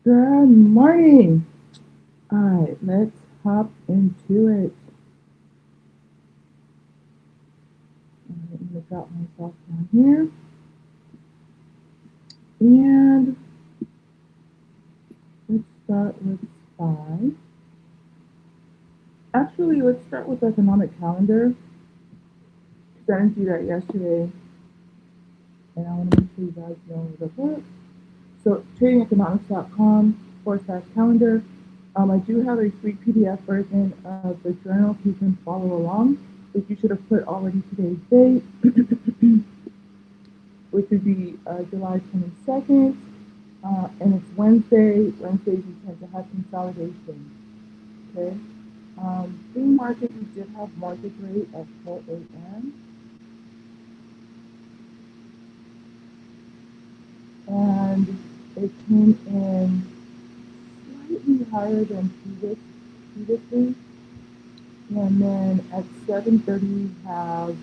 Good morning. All right, let's hop into it. All right, I'm gonna drop myself down here, and let's start with SPY. Actually, let's start with economic calendar. Because I didn't do that yesterday, and I want to make sure you guys know the book. So, tradingeconomics.com/calendar. I do have a free PDF version of the journal so you can follow along. But you should have put already today's date, which would be July 22nd. And it's Wednesday. Wednesdays we tend to have consolidation. Okay. Pre-market we did have market rate at 4 a.m. and it came in slightly higher than previously. And then at 7:30 we have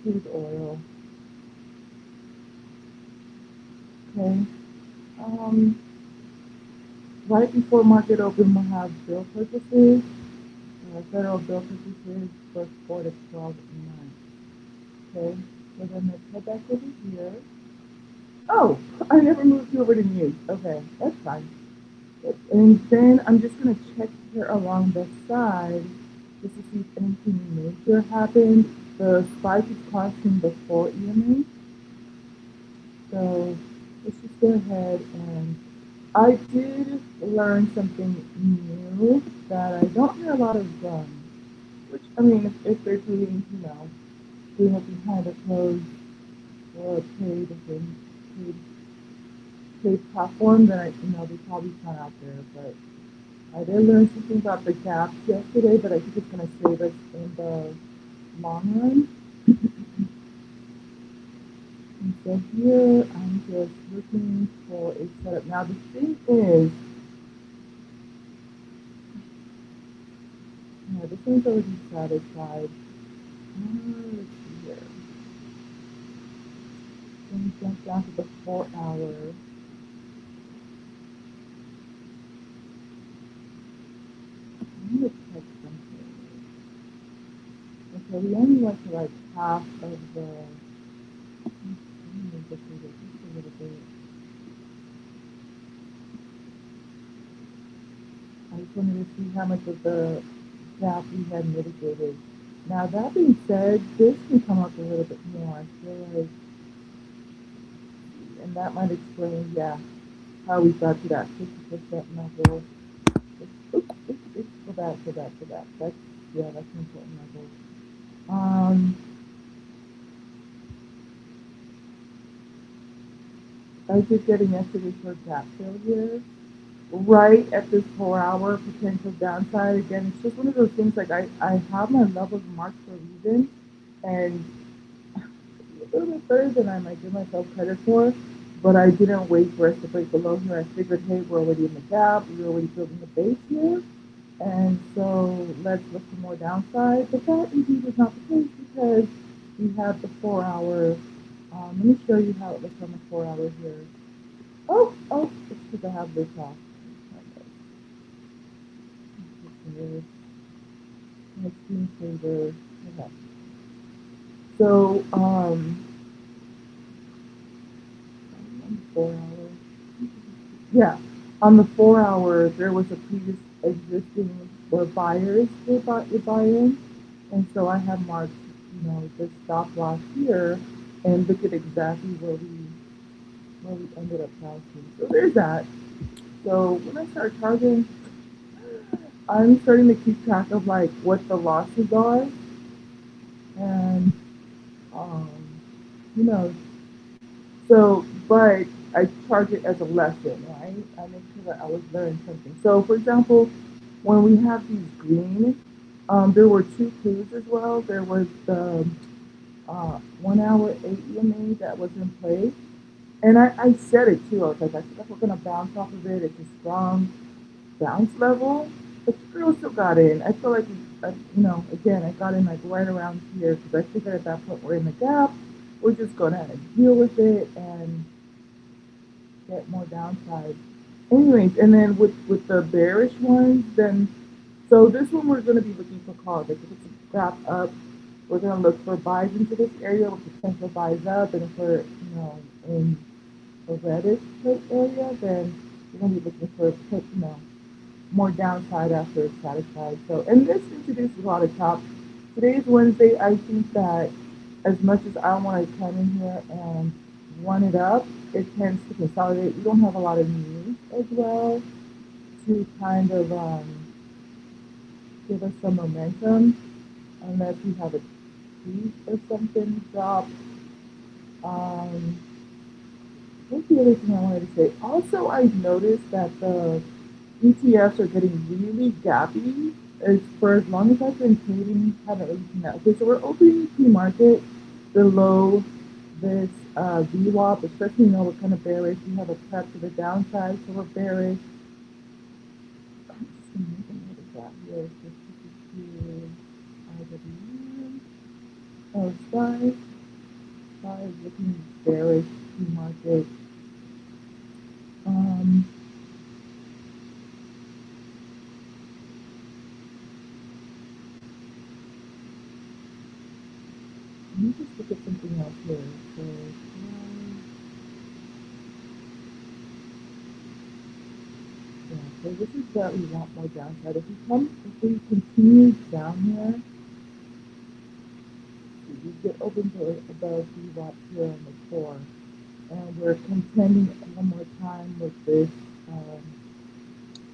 crude oil. Okay. Um, right before market open we'll have bill purchases. Federal bill purchases for 4 to 12 9. Okay. So then let's head back over here. Oh, I never moved you over to mute. Okay, that's fine. And then I'm just gonna check here along the side just to see if anything major happened. The spike is crossing the 4 EMA. So let's just go ahead and I did learn something new that I don't hear a lot of which I mean if they're doing it behind a closed or a paid platform, then they probably not out there. But I did learn something about the gaps yesterday, but I think it's going to save us in the long run. And so here I'm just looking for a setup. Now the thing is, this one's already satisfied. Let's see here. Let me jump down to the 4 hour. I'm going to check something. Okay, we only went to like half of the. Let me just a little bit. I just wanted to see how much of the gap we had mitigated. Now that being said, this can come up a little bit more. I feel like, and that might explain, yeah, how we got to that 50% level. Oops, go back. That's an important level. Um, I was just getting yesterday for gap fill here. Right at this 4 hour potential downside. Again, it's just one of those things like I have my levels marked for a reason and a little bit further than I might give myself credit for, but I didn't wait for us to break below here. I figured, hey, we're already in the gap, we're already building the base here, and so let's look for more downside. But that indeed is not the case because we have the 4 hour. Let me show you how it looks on the 4 hour here. Oh, it's because I have this off. My screensaver. Okay. So, 4 hour. Yeah, on the 4 hour, there was a previous existing where buyers would buy in, and so I have marked, the stop loss here, and look at exactly where we ended up bouncing. So there's that. So when I start charging, I'm starting to keep track of like what the losses are, and um, you know, but I charge it as a lesson, right? I make sure that I was learning something. So, for example, when we have these green, there were two clues as well. There was the 1 hour 8 EMA that was in play. And I said it too. I was like, I think we're going to bounce off of it. It's a strong bounce level. But the girl still got in. I feel like, again, I got in like right around here because I figured at that point we're in the gap. We're just going to deal with it and get more downside. Anyways, and then with the bearish ones, then so this one we're going to be looking for calls. Like if it's a gap up, we're going to look for buys into this area with potential buys up, and if we're in a reddish type area, then we're going to be looking for more downside after it's satisfied. So, and this introduces a lot of top. Today is Wednesday. I think that as much as I want to come in here and run it up, it tends to consolidate. We don't have a lot of news as well to kind of give us some momentum unless we have a tweet or something drop. What's the other thing I wanted to say? Also, I've noticed that the ETFs are getting really gappy. For as long as I've been trading, haven't really seen that. Okay, so we're opening pre-market below this VWAP, especially we're kind of bearish. We have a prep to the downside, so we're bearish. I'm just going to make another gap here. So QQQ IWM. Oh, SPY is looking bearish pre-market. Let me just look at something else here. So, yeah, so this is what we want more downside. If we continue down here, we get open to above VWAP here on the core, and we're contending one more time with this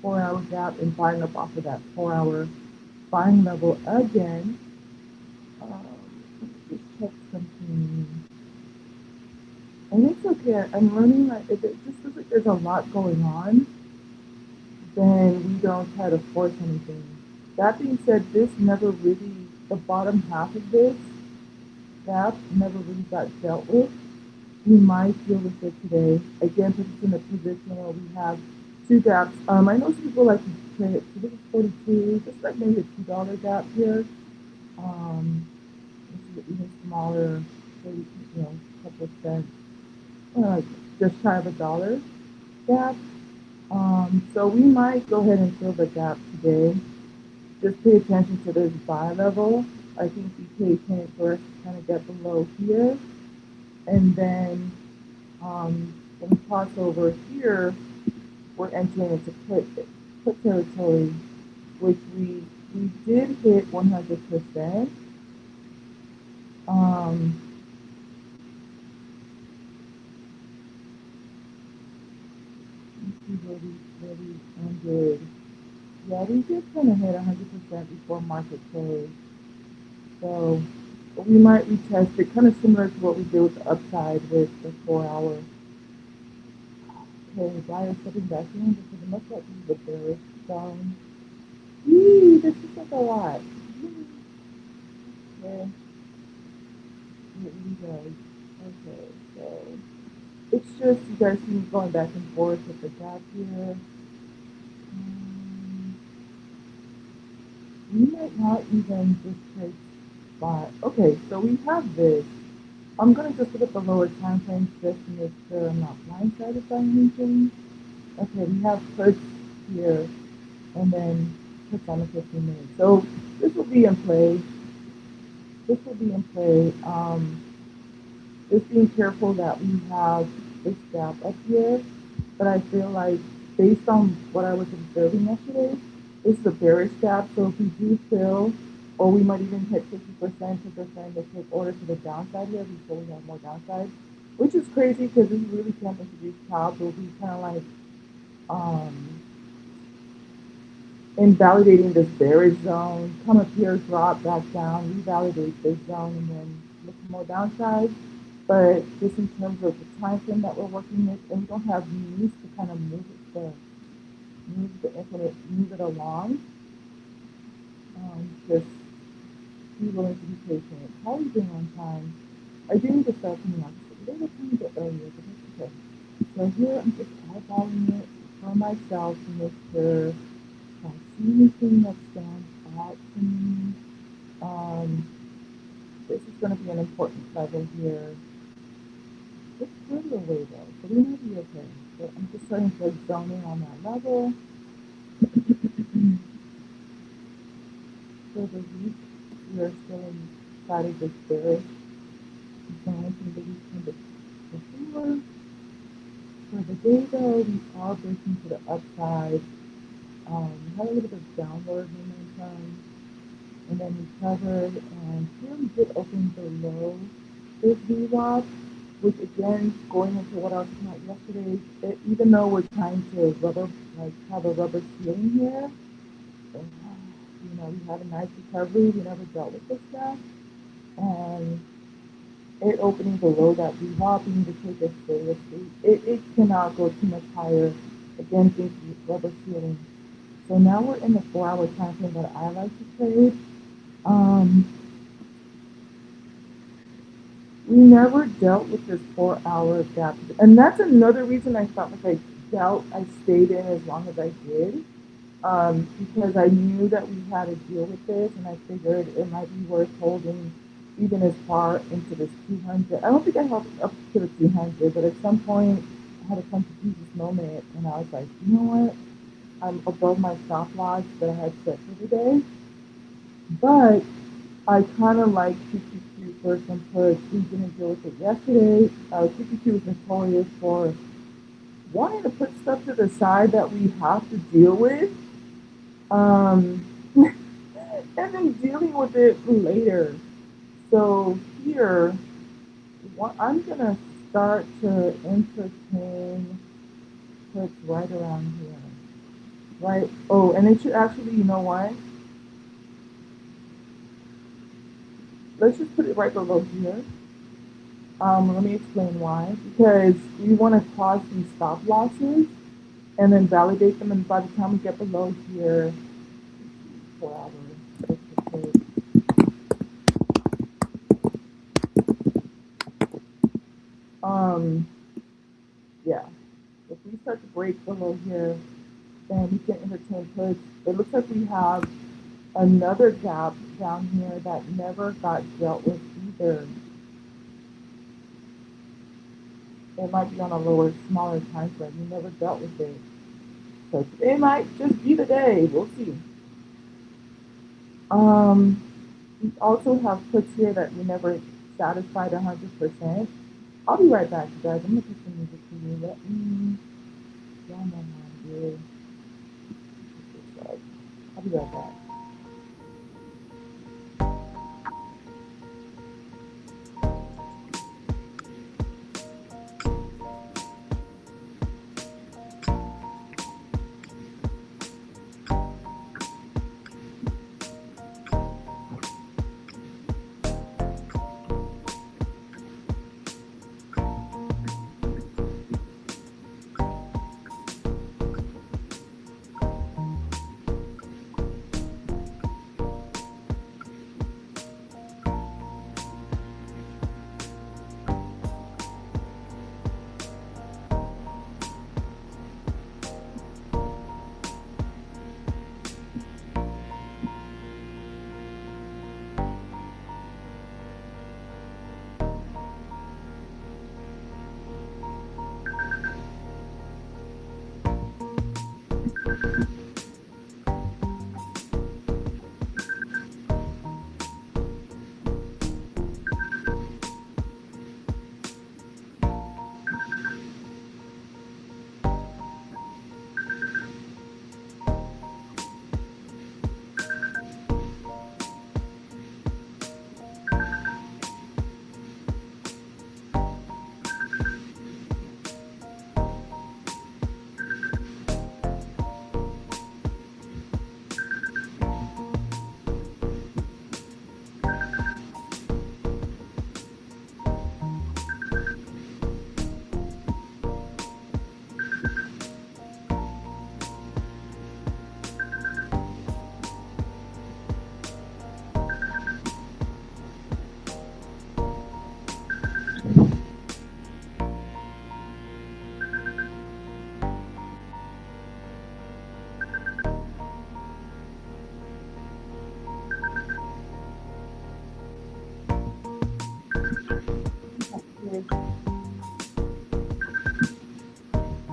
4-hour gap and buying up off of that 4-hour buying level again. Let's just check something. And it's okay. I'm learning that if it just feels like there's a lot going on, then we don't try to force anything. That being said, the bottom half of this gap never really got dealt with. We might deal with it today. Again, put us in a position where we have two gaps. I know some people like to trade, so this is 42, just like maybe a $2 gap here. This is an even smaller, maybe, couple of cents, uh, just shy of $1 gap. So we might go ahead and fill the gap today. Just pay attention to this buy level. I think we pay attention for us to kind of get below here. And then when we cross over here, we're entering into put territory, which we did hit 100%. Let's see where we ended. Yeah, we did kind of hit 100% before market close. So we might retest it, kind of similar to what we did with the upside with the 4-hour. Okay, buyer stepping back in because it must not be the bearish zone. Yee, this is like a lot. Okay, here we go. Okay, so it's just you guys see me going back and forth with the gap here. We might not even just trade spot. Okay, so we have this. I'm gonna just look at the lower time frames just to make sure I'm not blindsided by anything. Okay, we have puts here and then puts on the 15 minutes. So this will be in play. This will be in play. Just being careful that we have this gap up here. But I feel like based on what I was observing yesterday, this is a bearish gap. So if we do fill, or we might even hit 50% because they're starting to take order to the downside here before we have more downside, which is crazy because we really can't introduce top. We'll be kind of like um, invalidating this bearish zone, come up here, drop back down, revalidate this zone, and then look for more downside. But just in terms of the time frame that we're working with, and we don't have news to kind of move it along. Just be willing to be patient. How are you doing on time? I do need to start coming out just a little tiny bit earlier, but that's okay. So here I'm just eyeballing it for myself to make sure if I see anything that stands out to me. Um, this is going to be an important level here. It's further away though, so we might be okay. So I'm just starting to zone in on that level. For the week, we are still inside of this bearish zone from the weekend before. For the day though, we are breaking to the upside. Had a little bit of downward momentum, and then we covered, and here we did open below this VWAP, which again, going into what I was talking about yesterday, even though we're trying to have a rubber ceiling here, we had a nice recovery. We never dealt with this stuff, and it opening below that VWAP, we need to take it seriously. It cannot go too much higher against this rubber ceiling. So now we're in the 4-hour time frame that I like to trade. We never dealt with this 4-hour gap. And that's another reason I felt like I stayed in as long as I did. Because I knew that we had to deal with this, and I figured it might be worth holding even as far into this 200. I don't think I held up to the 200, but at some point I had to come to Jesus moment, and I was like, you know what? I'm above my stop loss that I had set for the day. But I kind of like QQQ for some puts. We didn't deal with it yesterday. QQQ was notorious for wanting to put stuff to the side that we have to deal with. And then dealing with it later. So here, I'm going to start to entertain puts right around here. Right? Oh, and it should actually, you know what? Let's just put it right below here. Let me explain why. Because we want to cross these stop losses and then validate them. And by the time we get below here, 4 hours. Um, yeah. If we start to break below here, then we can entertain puts. It looks like we have another gap down here that never got dealt with either. It might be on a lower, smaller time frame. We never dealt with it. So it might just be the day. We'll see. We also have puts here that we never satisfied 100%. I'll be right back, you guys. I'm gonna put some music for you. Y'all know how I do. I'll be right back.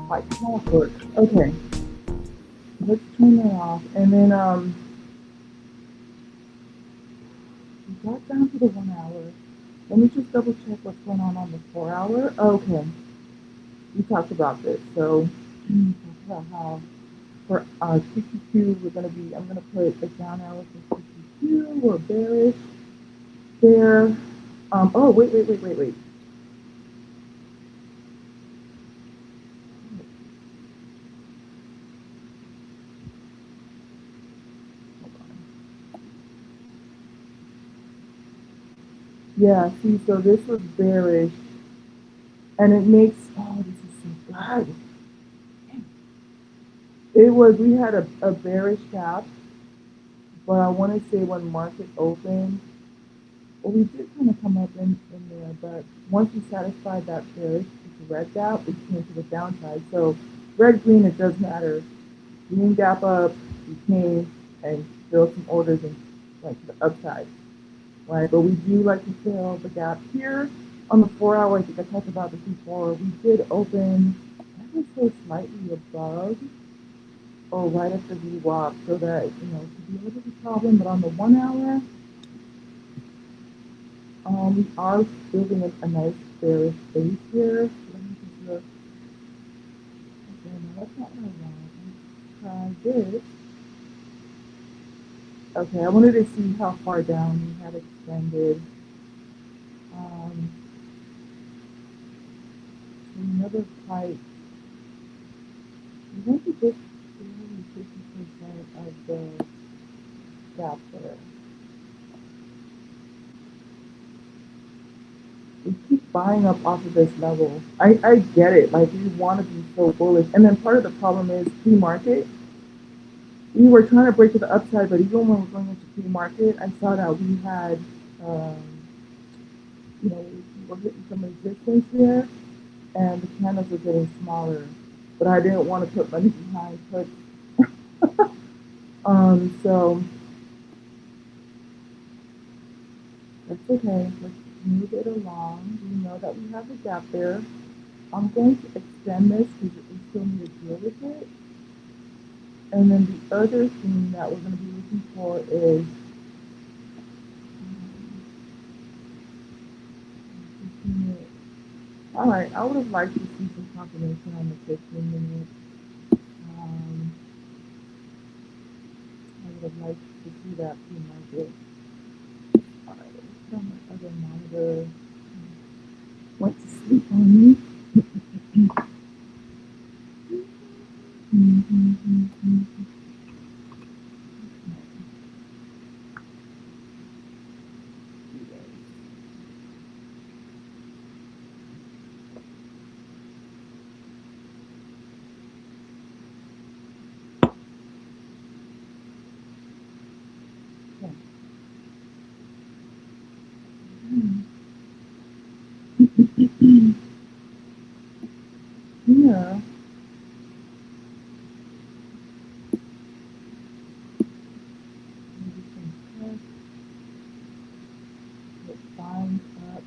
Like clockwork. Okay, let's turn that off. And then we got down to the 1 hour. Let me just double check what's going on the 4 hour. Okay, we talked about this. So we talked about how for QQQ we're gonna be. I'm gonna put a down arrow for QQQ. We're bearish there. Oh wait. Yeah, see, so this was bearish, and it makes, oh, this is so bad. It was, we had a bearish gap, but I want to say when market opened, well, we did kind of come up in there, but once we satisfied that bearish red gap, it came to the downside. So red, green, it does matter. Green gap up, we came and filled some orders and went to the upside. Right, but we do like to fill the gap here on the 4 hour. I think I talked about this before. We did open ever so slightly above or right at the VWAP, so that could be a little bit of a problem. But on the 1 hour, we are building a nice bearish base here. Let me just look. Okay, no, that's not what I want. Let's try this. Okay, I wanted to see how far down we had extended. Um, another quite. We went to just barely 50% of the gap there. We keep buying up off of this level. I get it. Like, we want to be so bullish. And then part of the problem is pre-market. We were trying to break to the upside, but even when we're going into pre-market, I saw that we had, um, we were hitting some resistance here, and the candles were getting smaller. But I didn't want to put money behind puts. So that's okay. Let's move it along. We know that we have a gap there. I'm going to extend this because we still need to deal with it. And then the other thing that we're going to be looking for is all right, I would have liked to see some confirmation on the 15 minute. I would have liked to see that pre-market. All right, let's put on my other monitor. Went to sleep on me. Yeah. Maybe some text. Get fine up.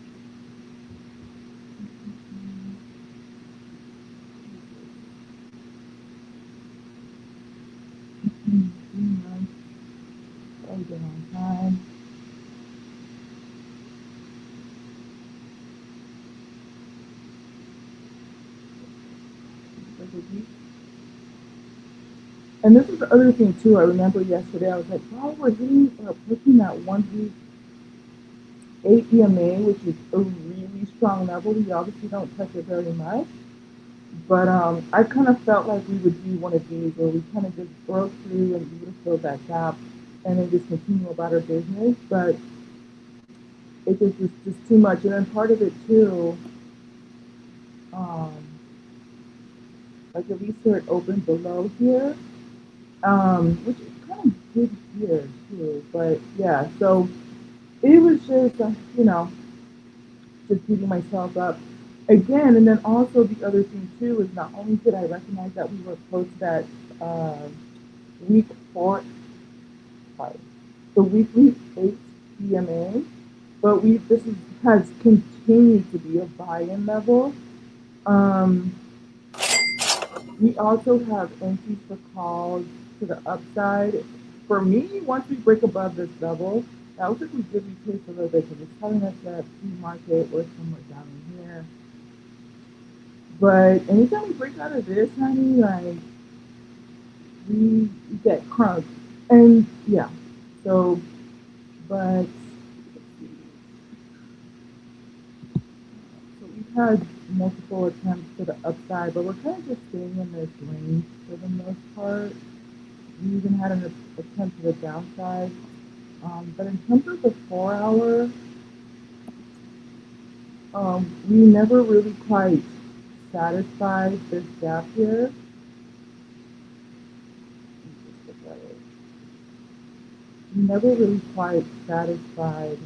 Very good on time. And this is the other thing too. I remember yesterday I was like, "Wow, we're hitting pushing that 1 week 8 EMA, which is a really strong level. We obviously don't touch it very much, but I kind of felt like we would do one of these where we kind of just broke through and we would have filled that gap, and then just continue about our business. But it was just too much. And then part of it too, um, like if we saw it open below here, which is kind of good here too. But yeah, so it was just, just beating myself up again. And then also the other thing too is not only did I recognize that we were close to that uh, week 4, sorry, the weekly 8 EMA, but has continued to be a buy-in level. Um, We also have entries for calls to the upside. For me, once we break above this level, that looks like we did retrace a little bit because it's telling us that pre-market was somewhere down in here. But anytime we break out of this, honey, like we get crunked. And yeah, so, but so we've had multiple attempts to the upside, but we're kind of just staying in this range for the most part. We even had an attempt to the downside. But in terms of the 4 hour, we never really quite satisfied this gap here. We never really quite satisfied.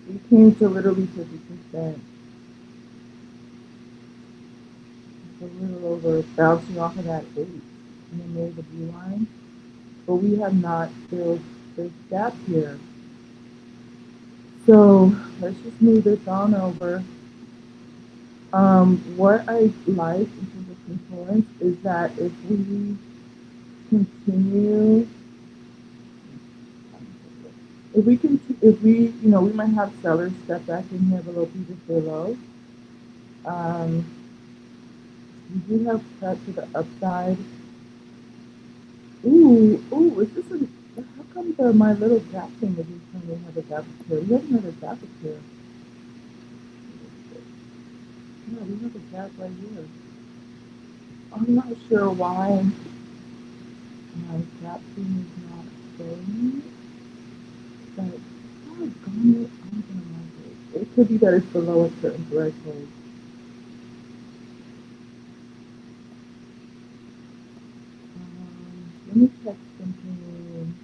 We came to literally 50%. It's a little over bouncing off of that 8. And then there's a blue line. But we have not filled this gap here. So let's just move this on over. What I like in terms of influence is that if we continue, we might have sellers step back in here below previous day low. We do have prep to the upside. Ooh, is this a, how come my little gap thing isn't trying to have a gap here? We have another gap here. No, we have a gap right here. I'm not sure why my gap thing is not showing, but doggone it, I'm gonna like it. It could be that it's below a certain threshold. Let me check something.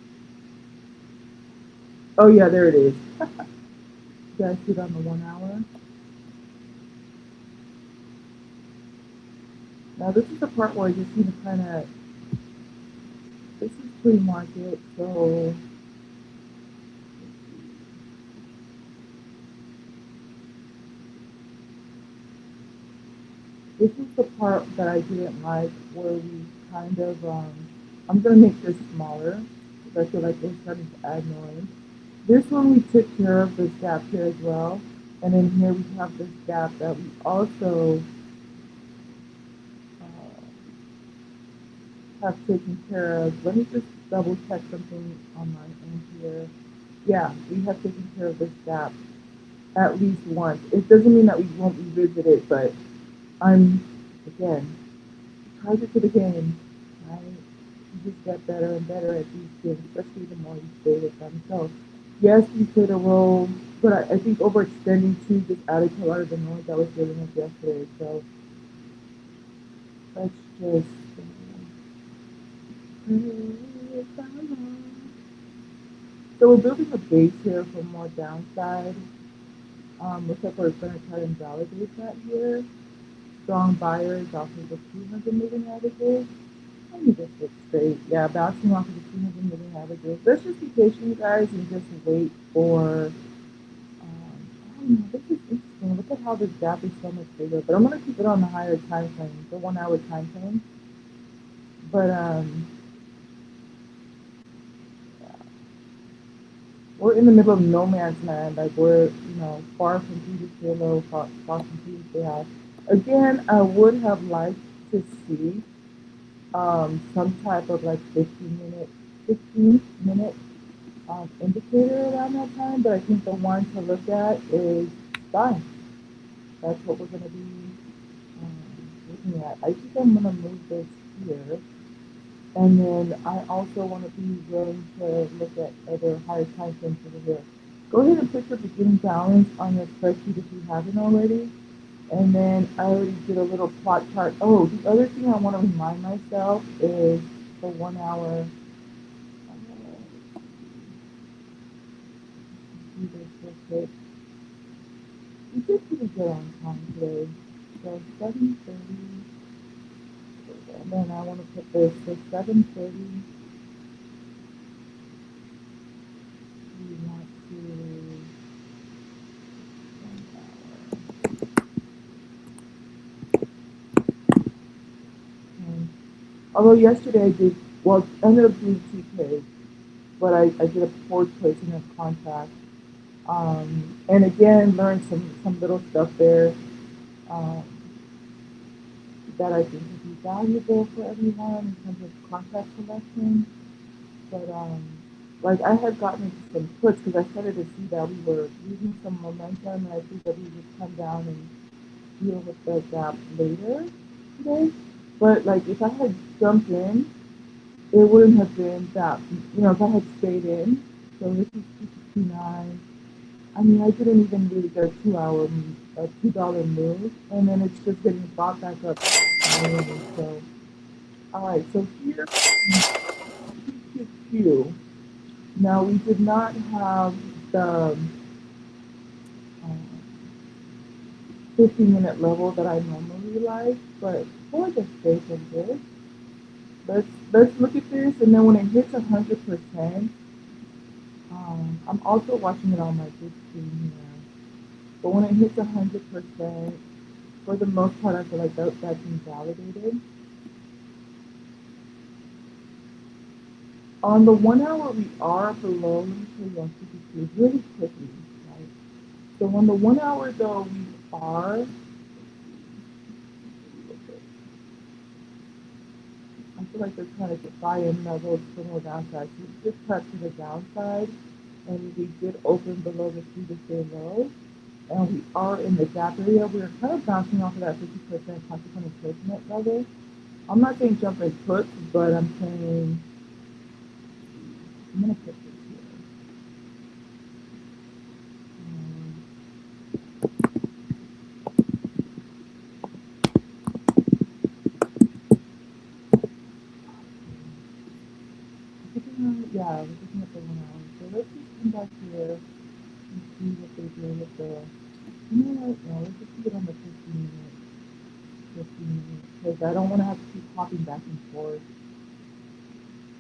Oh yeah, there it is. You guys see it on the 1 hour? Now this is the part where I just need to kind of, this is pre-market, so this is the part that I didn't like, where we kind of, I'm going to make this smaller, because I feel like it's starting to add noise. This one we took care of this gap here as well, and then here we have this gap that we also have taken care of. Let me just double check something on my end here. Yeah, we have taken care of this gap at least once. It doesn't mean that we won't revisit it, but I'm, again, target to the game, right? You just get better and better at these things, especially the more you stay with them. So, yes, we played a role, but I think overextending too just added to a lot of the noise that was dealing with yesterday. So, let's just. So we're building a base here for more downside. Looks like we're going to try and validate that here. Strong buyers off of the 200 moving averages. Let me just look straight. Yeah, bouncing off of the 200 moving averages. Let's just be patient, you guys, and just wait for. I don't know. This is interesting. Look at how this gap is so much bigger. But I'm gonna keep it on the higher time frame, the 1 hour time frame. But yeah. We're in the middle of no man's land. Like we're, far from previous day low, far from previous day high. Again, I would have liked to see some type of like 15 minute indicator around that time, but I think the one to look at is SPY. That's what we're going to be looking at. I think I'm going to move this here. And then I also want to be willing to look at other higher time frames over here. Go ahead and put your beginning balance on your spreadsheet if you haven't already. And then I already did a little plot chart. Oh, the other thing I want to remind myself is the 1 hour. Do this real quick. We did pretty good on time today. So 7:30. And then I want to put this to 7:30. We want to. Although yesterday I did, well, ended up doing 2K, but I did a forward placing of contract. And again, learned some little stuff there um, that I think would be valuable for everyone in terms of contract selection. But like I had gotten into some puts because I started to see that we were losing some momentum, and I think that we would come down and deal with the gap later today. But like if I had jumped in, it wouldn't have been that. If I had stayed in. So this is 269. I mean, I didn't even really get a 2 hour, a $2 move, and then it's just getting bought back up. So, all right. So here, QQQ. Now we did not have the 15-minute level that I normally like, but for the sake of this, let's look at this, and then when it hits 100%, I'm also watching it on my big screen here. But when it hits 100%, for the most part, I feel like that's been validated. On the 1 hour, we are below the CPQ really quickly, right? So on the 1 hour, though, we are. I feel like they're trying to get buy-in levels for more downside. So we just cut to the downside, and we did open below the previous day low. And we are in the gap area. We're kind of bouncing off of that 50% consequent encroachment level. I'm not saying jump and put, but I'm saying I'm gonna put this here. Yeah, we're looking at the 1 hour. So let's just come back here and see what they do with the. You know what? No, let's just keep it on the 15 minute. 15 minutes, because I don't want to have to keep popping back and forth.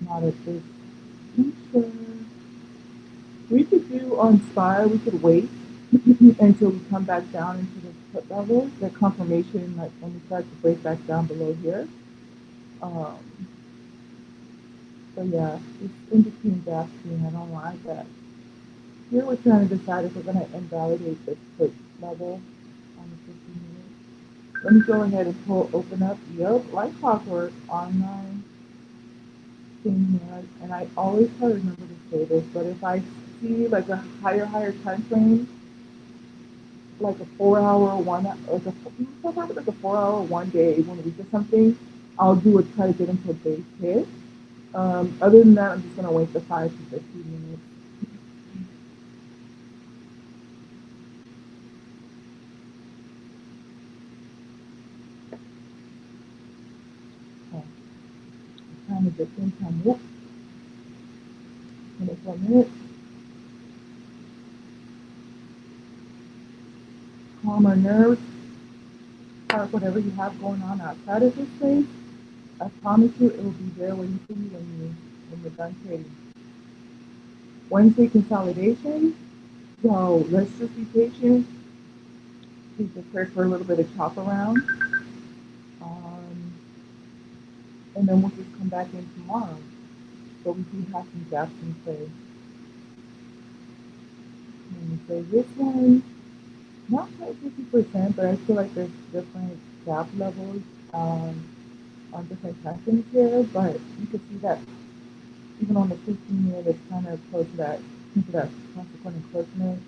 Not at this juncture. We could do on SPY. We could wait until we come back down into the put level, the confirmation, like when we start to break back down below here. Um, so yeah, it's in between gaps and I don't like that. Here we're trying to decide if we're going to invalidate this put level on the 15 minutes. Let me go ahead and open up. Yep, like clockwork, online thing here. And I always try to remember to say this, but if I see like a higher time frame, like a 4 hour one, like a 4 hour 1 day, 1 week or something, I'll do it, try to get into a base hit. Other than that, I'm just gonna wait the 5 to 15 minutes. Okay. Time is at 10 time. Yep. 24 minutes. Calm our nerves. Park whatever you have going on outside of this place. I promise you, it will be there waiting for you when you're done trading. Wednesday consolidation. So let's just be patient. Be prepared for a little bit of chop around. Um, and then we'll just come back in tomorrow. So we do have some gaps in play. And so this one, not quite 50%, but I feel like there's different gap levels on different sections here. But you can see that even on the 15-minute, it's kind of close to that consequent encroachment.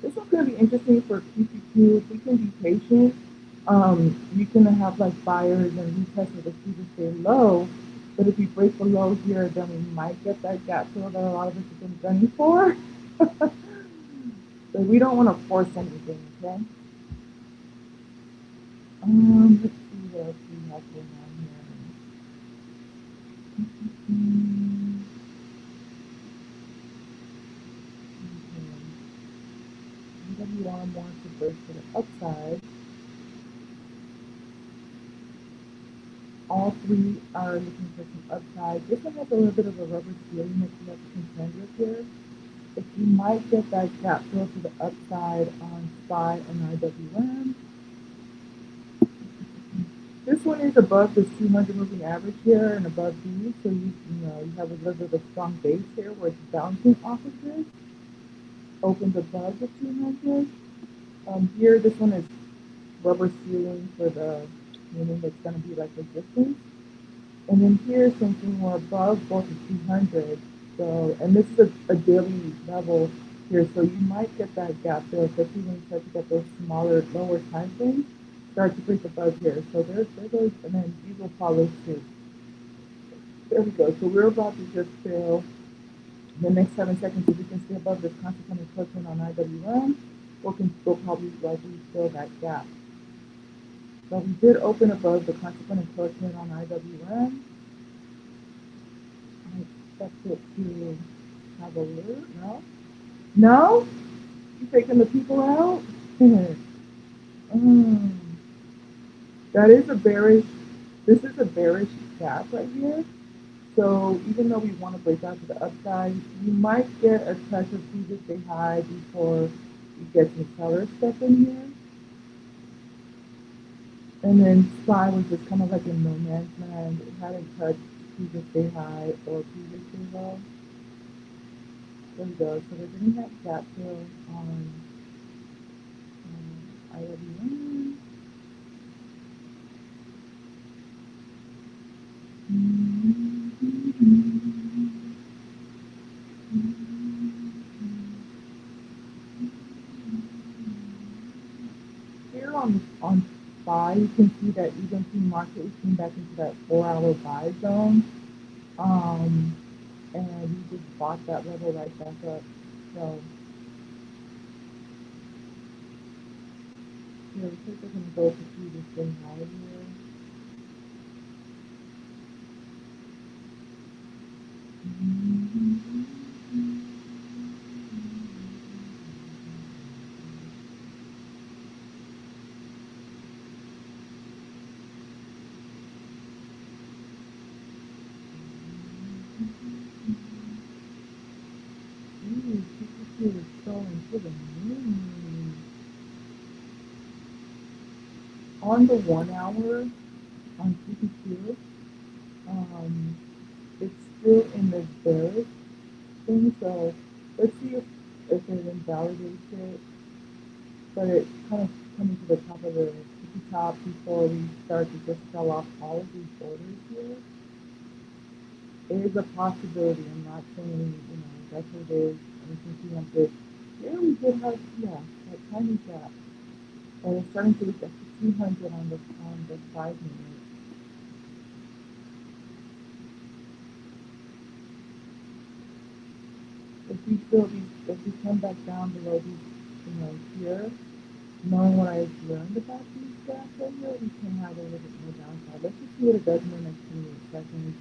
This one's going to be interesting for QQQ. If we can be patient, you can have like buyers and retest of the previous day low. But if we break below here, then we might get that gap fill that a lot of us have been gunning for. So we don't want to force anything, okay? Let's see what else we have going on here. IWM wants to break to the upside. All three are looking for some upside. This one has a little bit of a rubber ceiling that you have to contend with here. But you might get that gap fill to the upside on SPY and IWM. This This one is above this 200 moving average here and above these, so you know you have a little bit of a strong base here where it's bouncing off of this, opens above the 200. Here, this one is rubber ceiling for the meaning it's going to be like resistance. And then here, same thing, we're above both the 200. So, and this is a daily level here, so you might get that gap there, especially when you start to get those smaller, lower time frames, start to break above here. So there goes, and then these will follow suit. There we go. So we're about to just fill the next 7 seconds. If we can stay above this constant encroachment on IWM, we'll probably likely fill that gap. But we did open above the consequent encroachment on IWM. I expect it to have a little, no? No? You taking the people out? That is a bearish, this is a bearish gap right here. So even though we want to break out to the upside, you might get a touch of previous day high before you get some seller stuff in here. And then SPY was just kind of like in no man's land. It hadn't touched previous day high or previous day low. There we go. So we're going to have gap fill on IWM. Here on SPY, you can see that even pre-market, we came back into that 4-hour buy zone. And we just bought that level right back up. So here, we think we're going to go to see this thing high here. QQQ is going to the moon. On the 1 hour on QQQ, it's still in the bearish thing, so let's see if it invalidates it. But it's kind of coming to the top of the top before we start to just sell off all of these orders here. It is a possibility. I'm not saying, that's what it is. And you can see on this. Here we did have, that tiny gap. And it's starting to look at 200 on the 5 minute. If we come back down below these, here, knowing what I've learned about these gaps right here, we can have a little bit more downside. Let's just see what it does in the next 2 seconds.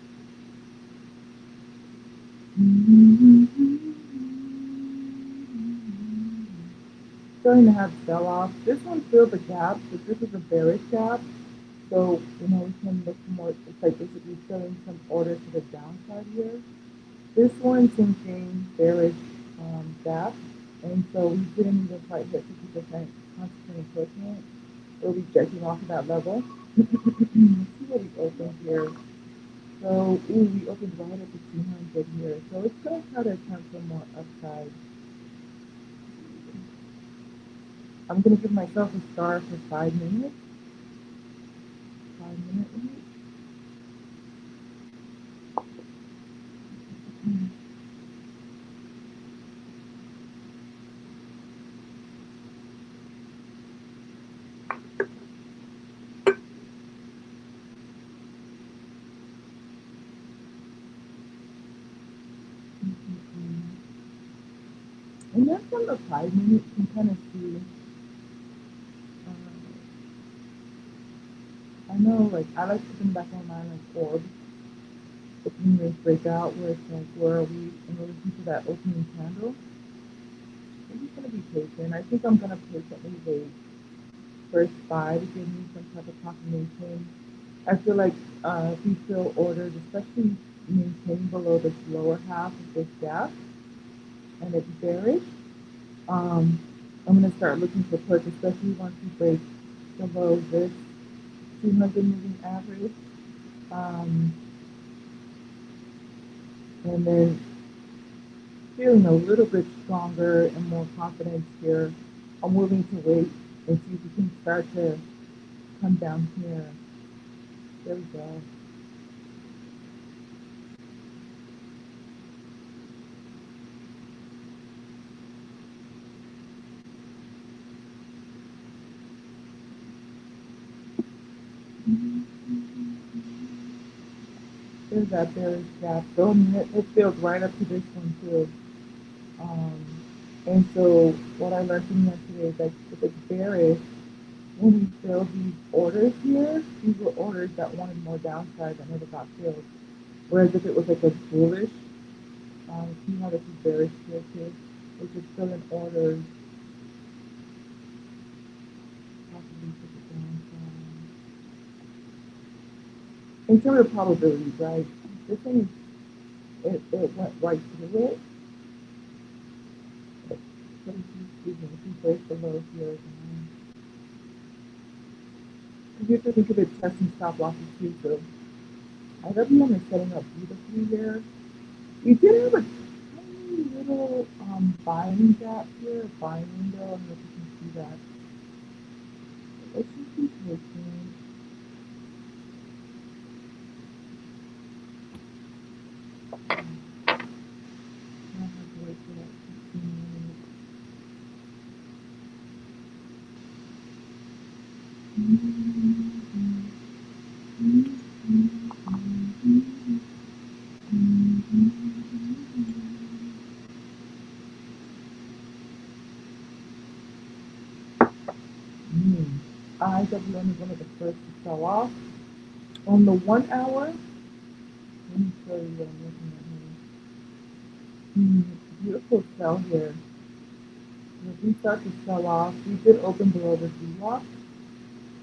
Starting to have sell-off. This one filled the gap, but this is a bearish gap. So, we can look for more, it's like basically filling some orders to the downside here. This one, same thing, bearish gap. And so we didn't even quite hit 50% constant encroachment. We're rejecting off of that level. Let's see what we opened here. So, we opened right at the 200 here. So it's going to try to attempt some more upside. I'm going to give myself a star for 5 minutes. 5 minute limit. And then from the 5 minutes, you can kind of see, I know, like, I like to think back on mine like orbs, the previous breakout, where it's like, where are we in relation to that opening candle? I'm just going to be patient. I think I'm going to patiently wait for SPY to give me some type of confirmation. I feel like if we fill orders, especially maintain below this lower half of this gap, and it's bearish, I'm going to start looking for puts, especially once we break below this 200 moving average. Um, and then feeling a little bit stronger and more confidence here. I'm willing to wait and see if we can start to come down here. There we go. There's that bearish gap. So it feels right up to this one too. Um, and so what I learned from yesterday is that if it's bearish, when we fill these orders here, these were orders that wanted more downside that never got filled. Whereas if it was like a bullish, see how this is bearish here too, which is fill in orders, possibly take it downside. In terms of probabilities, right? This thing, it went right through it. But excuse me, if you break below here, you have to think of it testing stop losses too. So IWM is setting up beautifully there. We did have a tiny little buying gap here, buying window. I don't know if you can see that. Let's just be patient. I don't have to wait for that 15 minutes. IWM is one of the first to sell off. On the 1 hour, let me show you what I'm looking at here. Beautiful sell here. If we start to sell off, we did open below the VWAP.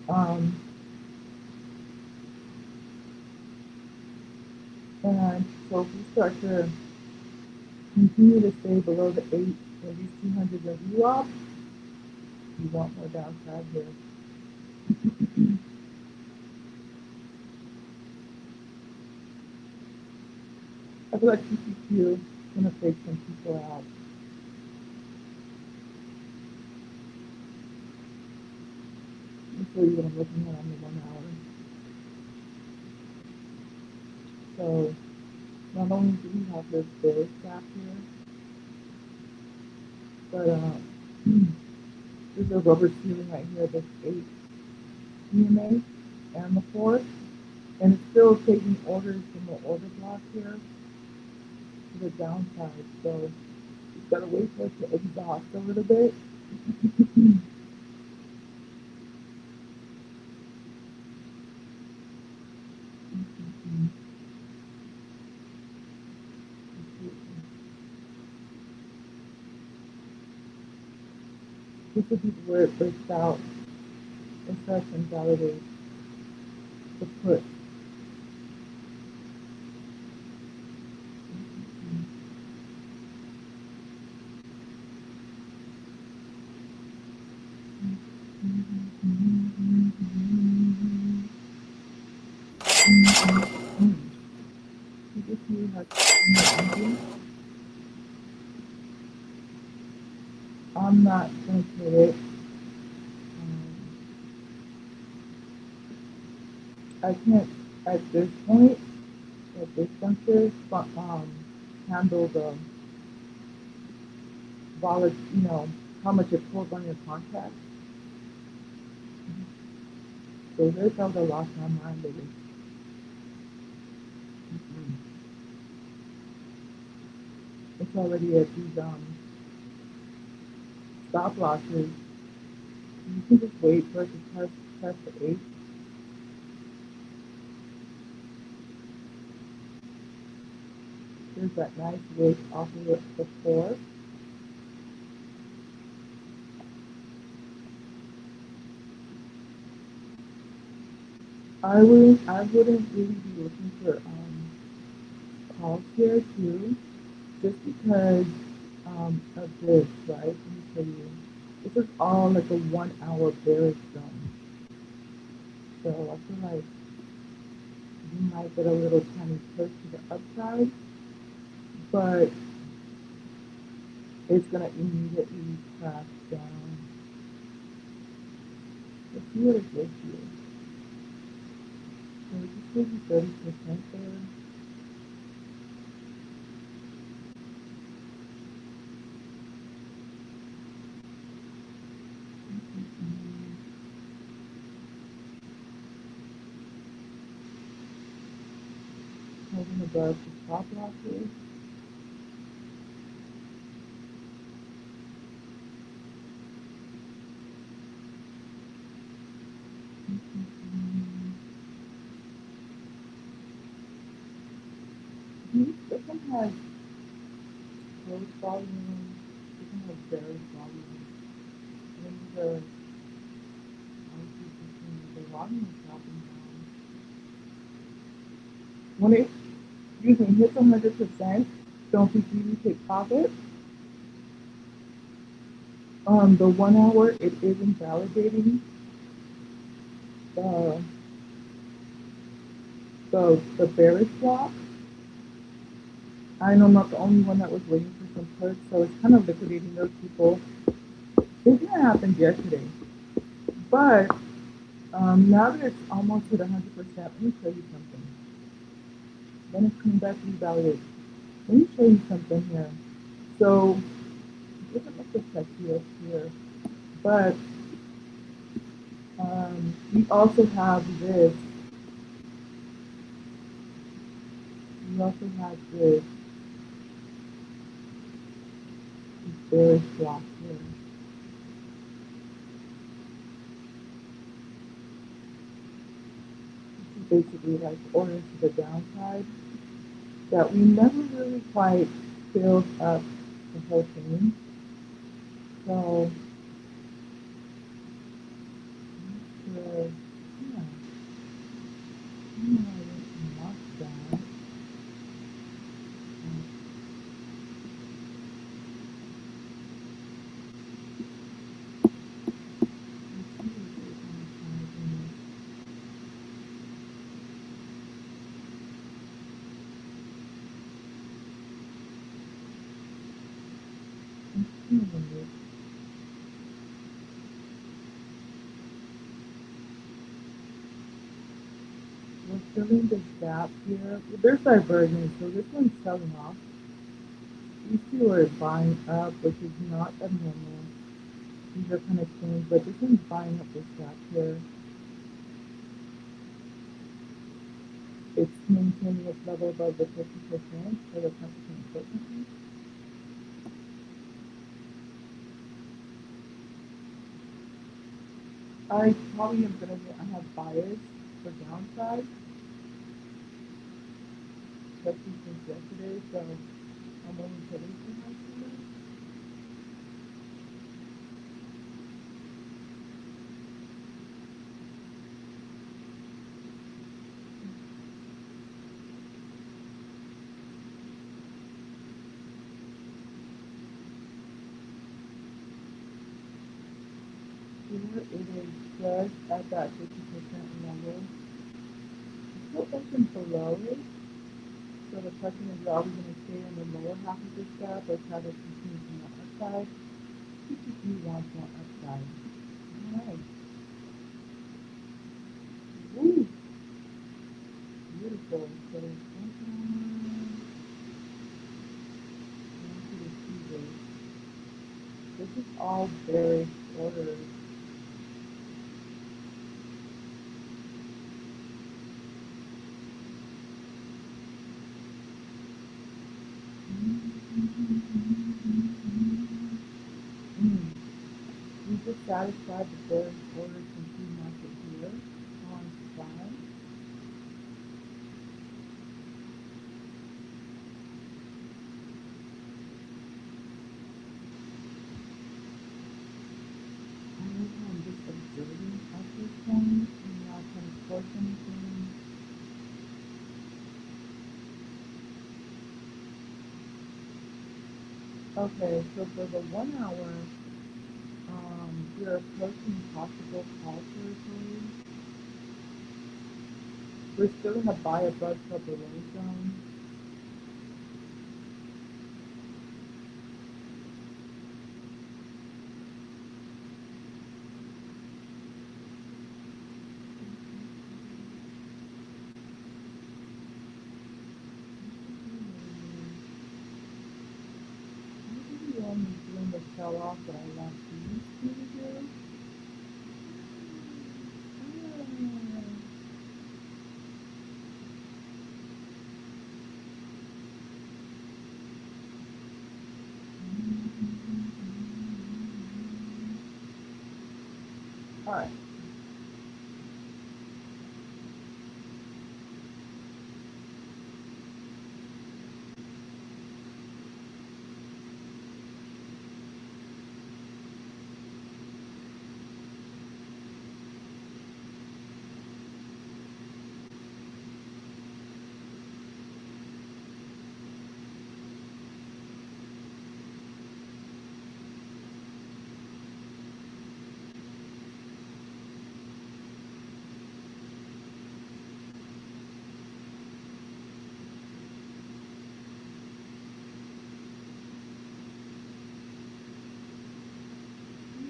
Um, and so if we start to continue to stay below the 8, at least 200 of VWAP, you want more downside here. I feel like QQQ is going to take some people out. Let me show you what I'm looking at on the 1 hour. So not only do we have this bearish gap here, but there's a rubber ceiling right here, this 8 EMA and the 4, and it's still taking orders from the order block here to the downside. So you've got to wait for it to exhaust a little bit. This would be where it breaks out and starts to validate the put. I'm not going to put it. I can't, at this point, at this juncture, handle the volatility, how much it pulls on your contract. So there's how the loss on mine, baby. It's already at these stop losses. You can just wait for it to test the 8. There's that nice wick off of the 4. I wouldn't really be looking for calls here too, just because of this, right? Let me show you. This is all like a 1 hour bearish zone. So I feel like you might get a little tiny push to the upside, but it's going to immediately crash down. Let's see what it gives you. So it just gives you 30% there. Holding above the stop losses. This one has closed volume. This one has bearish volume. And the volume is dropping down. When it using hits 100%, don't think you take profit. The 1 hour, it is invalidating the the bearish block. I know I'm not the only one that was waiting for some push, so it's kind of liquidating those people. This didn't happen yesterday, but now that it's almost at 100%, let me show you something. Then it's coming back to revalidate. Let me show you something here. So it doesn't look the sexiest here, but we also have this. We also have this bearish block here. This is basically like orders to the downside that we never really quite filled up the whole thing. So, yeah, knock down. We're filling this gap here. There's divergence, so this one's selling off. These two are buying up, which is not abnormal. These are kind of strange, but this one's buying up this gap here. It's maintaining its level above the 50%, so that's not important. I probably am gonna get, I have bias for downside, especially since yesterday, so I'm only putting for my students. Here it is just at that 50% level. It's still open below it, so the question is, are we going to stay in the lower half of this gap or try to continue from the upside? QQQ wants more upside. Alright. Woo! Beautiful. So, this is all bearish orders. We just satisfied the bearish orders from pre-market here on supply. I'm just observing at this point and not trying to force anything. Okay, so for the 1 hour, we're approaching possible call territory. We're still gonna buy above the below zone. IWM is doing the sell off that I last used to do. Alright.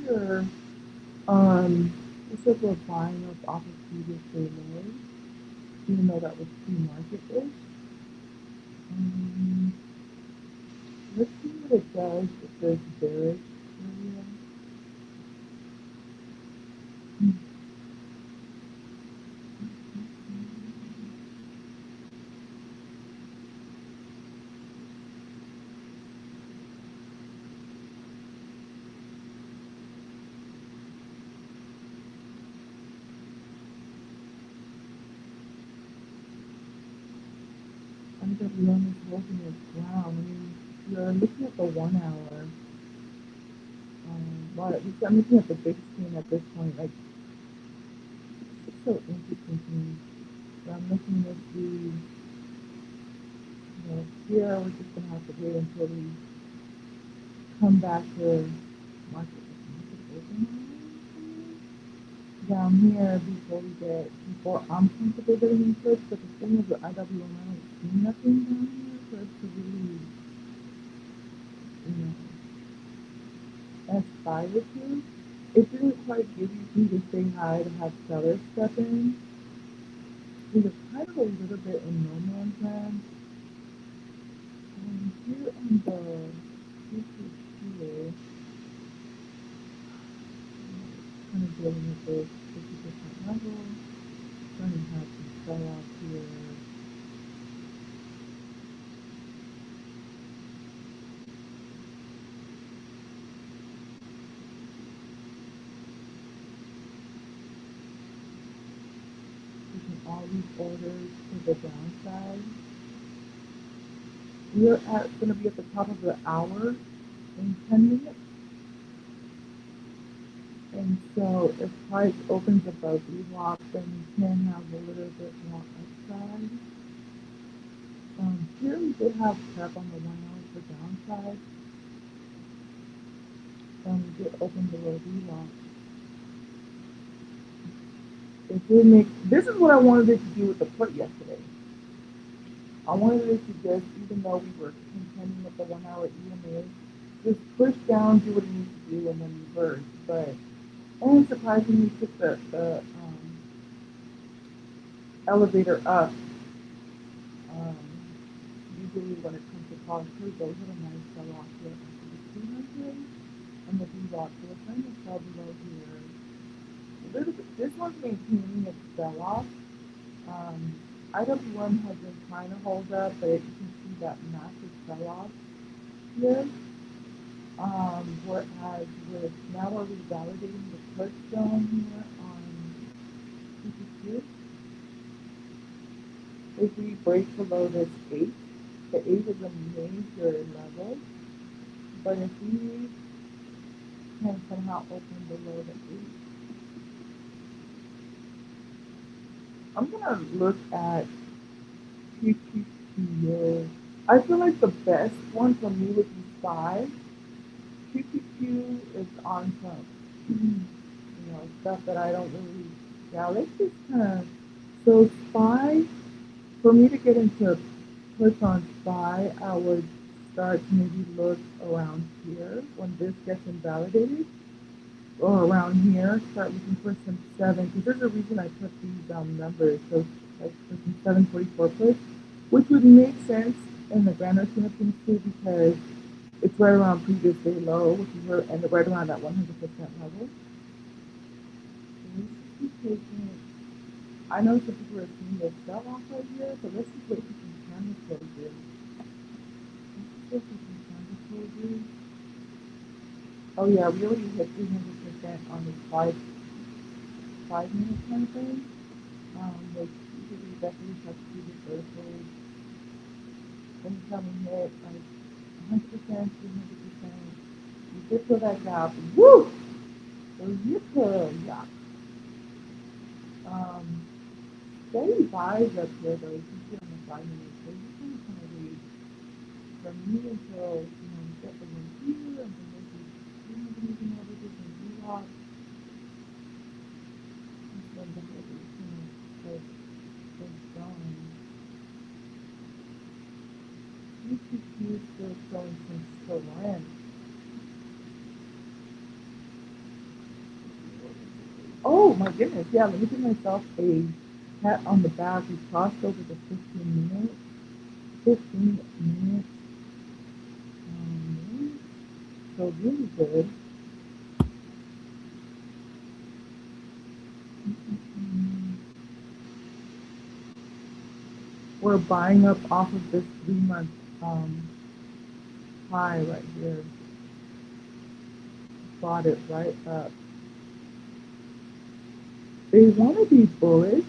Here, looks like we're buying up off of previous day lows, even though that was pre-market-ish. Let's see what it does if there's bearish area. IWM is holding its ground. I mean, you're looking at the 1 hour. But I'm looking at the big screen at this point. Like, it's so interesting to me. So I'm looking to see, here we're just gonna have to wait until we come back to market open down here before I'm comfortable getting in push. But the thing is with IWM, I don't see nothing down here for us to really, SPY with you. It didn't quite give me to say hi to have sellers step in. We were kind of a little bit in no man's land. Here on the QQQ, kind of dealing with this 50% level, trying to have some sell off here. Taking all these orders to the downside. We're going to be at the top of the hour in 10 minutes. And so if price opens above VWAP, then we can have a little bit more upside. Here we did have prep on the 1 hour for downside. We did open below VWAP. It did make, this is what I wanted it to do with the put yesterday. I wanted it to just, even though we were contending with the 1 hour EMA, just push down, do what it needs to do, and then reverse. But, and surprisingly took the elevator up. Usually when it comes to cost, those are a nice sell off here after the 200 and the VWAP. So we're trying to sell below here. A little bit, this one's maintaining its sell off. IWM has been trying to hold up, but you can see that massive sell off here. Whereas with now we're revalidating the push zone here on QQQ. If we break below this 8, the 8 is a major level. But if we can somehow open below the 8, I'm gonna look at QQQ. I feel like the best one for me would be 5. QQQ is on some, stuff that I don't really, yeah, let's just kind of, so SPY, for me to get into puts on SPY, I would start to maybe look around here when this gets invalidated, or around here, start looking for some 7, because there's a reason I put these numbers, so like for some 744 puts, which would make sense in the grander scheme of things too, because it's right around previous day low, which is where, and right around that 100% level. So let's just keep taking it. I know some people are seeing the sell off right here, so let's just wait for some candle closures. Let's just wait for some candle closures. Oh yeah, we already hit 300% on the 5 minute time frame. Which usually definitely has to do with reversals. Anytime we hit like 100%, 300%, you get to that gap. Woo! So you could, yeah. Steady buys up here though, you can see on the 5 minute. So you kind of wait from me until you get the one here, and then maybe moving over to some V-Lock, and then the whole keeps going. QQQ still showing some strength. Oh my goodness, yeah, let me give myself a pat on the back. We crossed over the 15 minutes. 15 minutes. So really good. We're buying up off of this 3-month high right here. Bought it right up. They want to be bullish.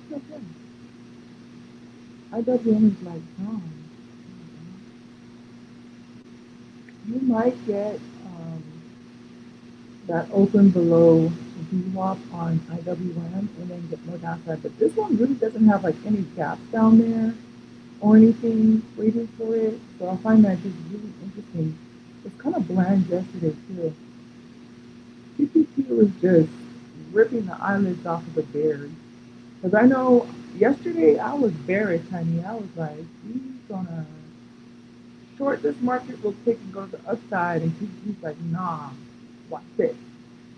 That's okay. IWM is like, no. You might get that open below VWAP on IWM and then get more downside. But this one really doesn't have like any gaps down there or anything waiting for it. So I find that just really interesting. It's kind of bland yesterday too. QQQ was just ripping the eyelids off of the bears. Because I know yesterday I was bearish, honey. I was like, he's gonna short this market real quick and go to the upside. And QQQ's like, nah, watch this.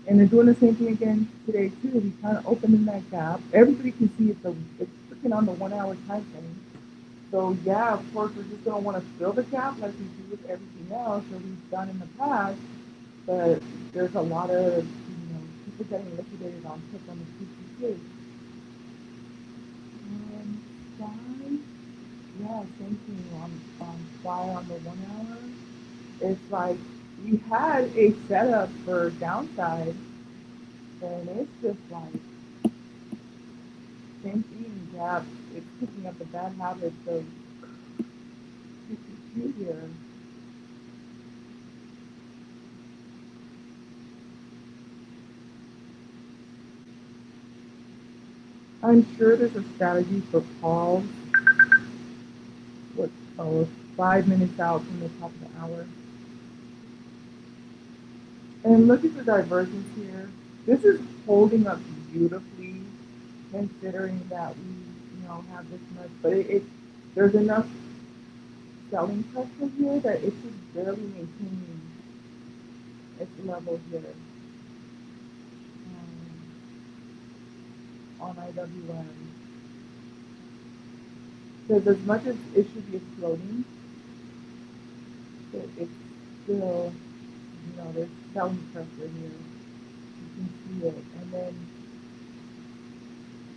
And they're doing the same thing again today too. We kind of opened in that gap. Everybody can see it's freaking on the 1 hour time frame. So yeah, of course we're just gonna want to fill the gap like we do with everything else that we've done in the past. But there's a lot of people getting liquidated on puts on the QQQ. SPY, yeah, same thing on SPY on the 1 hour. It's like we had a setup for downside, and it's just like same thing, gap. It's picking up the bad habits of QQQ here. I'm sure there's a strategy for calls. What? Oh, 5 minutes out from the top of the hour. And look at the divergence here. This is holding up beautifully, considering that we, have this much. But there's enough selling pressure here that it's just barely maintaining its level here on IWM. Because as much as it should be exploding, it's still, there's selling pressure here. You can see it. And then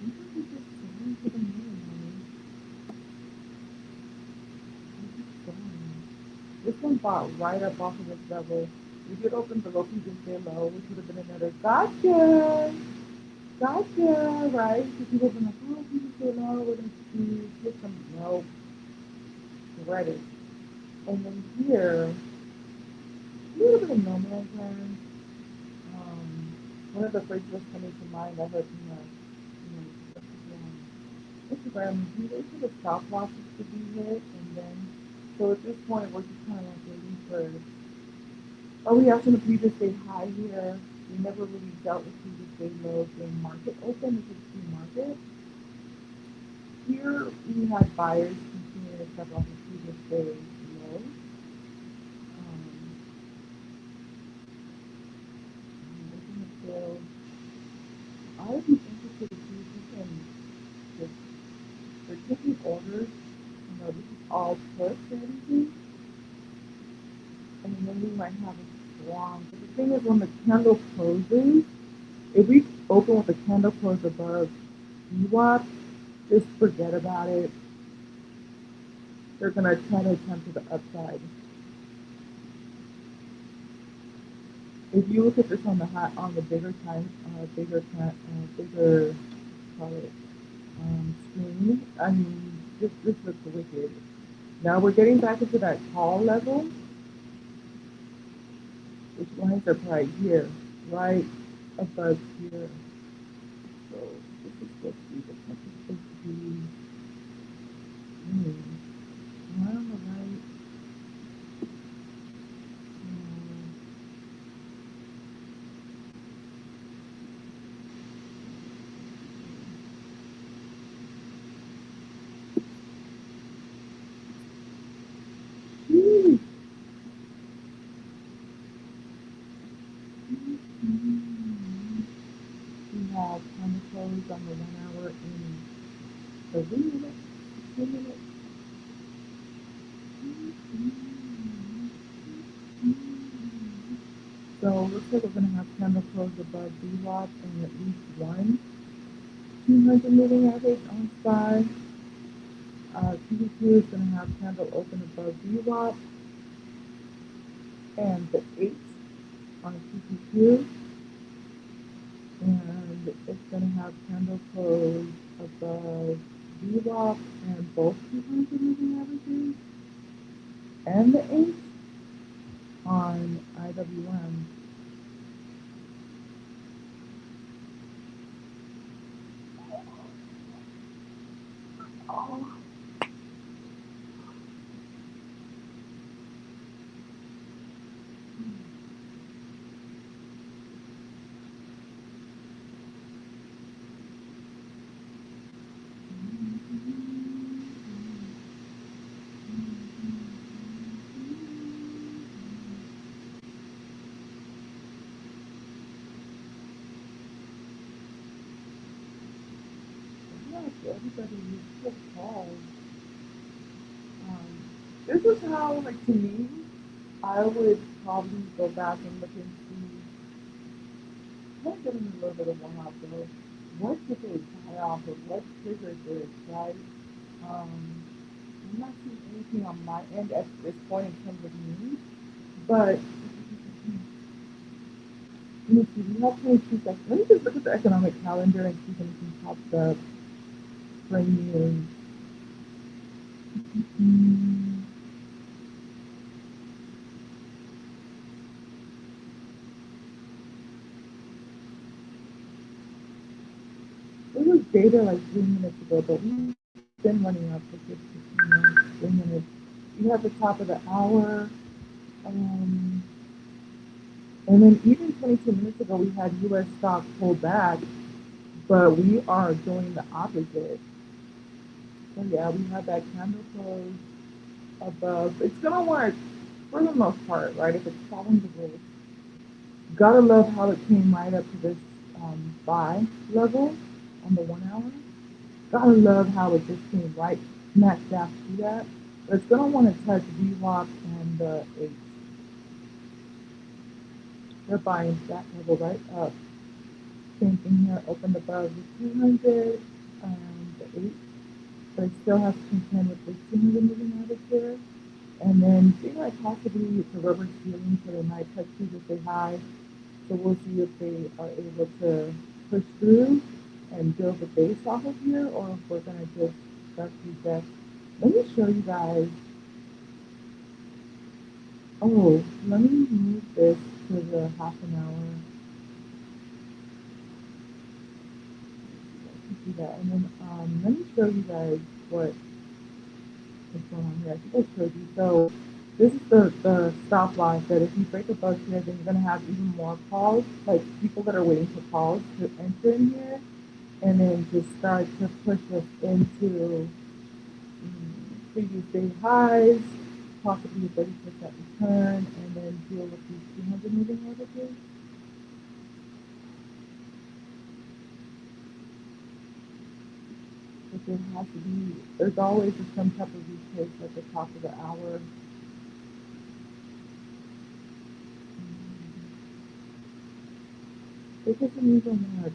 you can just selling to the moon, honey. This one bought right up off of this level. We did open below previous day low, which would have been another gotcha. Gotcha, right? Because we would have been like, oh, previous day low, we're going to get some, no, credit. And then here, a little bit of no man's land. One of the phrases was coming to mind, I heard, Instagram, you wait for the stop losses to be hit, and then, so at this point, we're just kind of like waiting for, oh, we have some previous day high here. We never really dealt with previous day lows when market open. This is pre-market. Here, we had buyers continuing to step off the previous day low. Looking at sales, I would be interested to see if we can just, they're taking orders. You know, this is all push strategy. And then we might have a strong. But the thing is, when the candle closes, if we open with the candle close above VWAP, just forget about it. They're gonna try to attempt to the upside. If you look at this on the high, on the bigger time, bigger, call it, screen, I mean, this looks wicked. Now we're getting back into that call level, which lines up right here, right above here. So this is supposed to be the punch is supposed to be right on the right. We have time to close on the 1 hour in 3 minutes, 2 minutes. So it looks like we're going to have candle close above VWAP and at least one 200 moving average on SPY. QQQ is going to have candle open above VWAP and the 8 on QQQ. And it's going to have candle close above VWAP and both 200 moving averages and the 8 on IWM. Oh, yes, everybody is so called. This is how, like, to me, I would probably go back and look and see, not getting a little bit of one off though, what did they tie off of, what triggered this, right? Um, I'm not seeing anything on my end at this point in terms of news, but let me see, we have 22 seconds. Let me just look at the economic calendar and see if anything pops up for news. Mm, there was data like 3 minutes ago, but we've been running up for 15 minutes, 3 minutes. You have the top of the hour, um, and then even 22 minutes ago, we had U.S. stocks pull back, but we are doing the opposite. So yeah, we have that candle close above. It's gonna work for the most part, right? If it's following the rules. Gotta love how it came right up to this buy level on the 1 hour. Gotta love how it just came right smack dab to that. But it's gonna want to touch VWAP and the 8. They're buying that level right up. Same thing here, opened above the 200 and the 8. But it still has to contend with this 200 moving average there. And then they might possibly it's a rubber ceiling, so they might touch these if they high. So we'll see if they are able to push through and build the base off of here, or if we're gonna just start to reject. Let me show you guys. Oh, let me move this to the half an hour. see that. And then let me show you guys what is going on here. I think I showed you. So this is the stop loss that if you break above here, then you're going to have even more calls, like people that are waiting for calls to enter in here, and then just start to push us into previous day highs, possibly a 30% return, and then deal with these 200 moving averages. But there has to be, there's always some type of retrace at the top of the hour. It doesn't even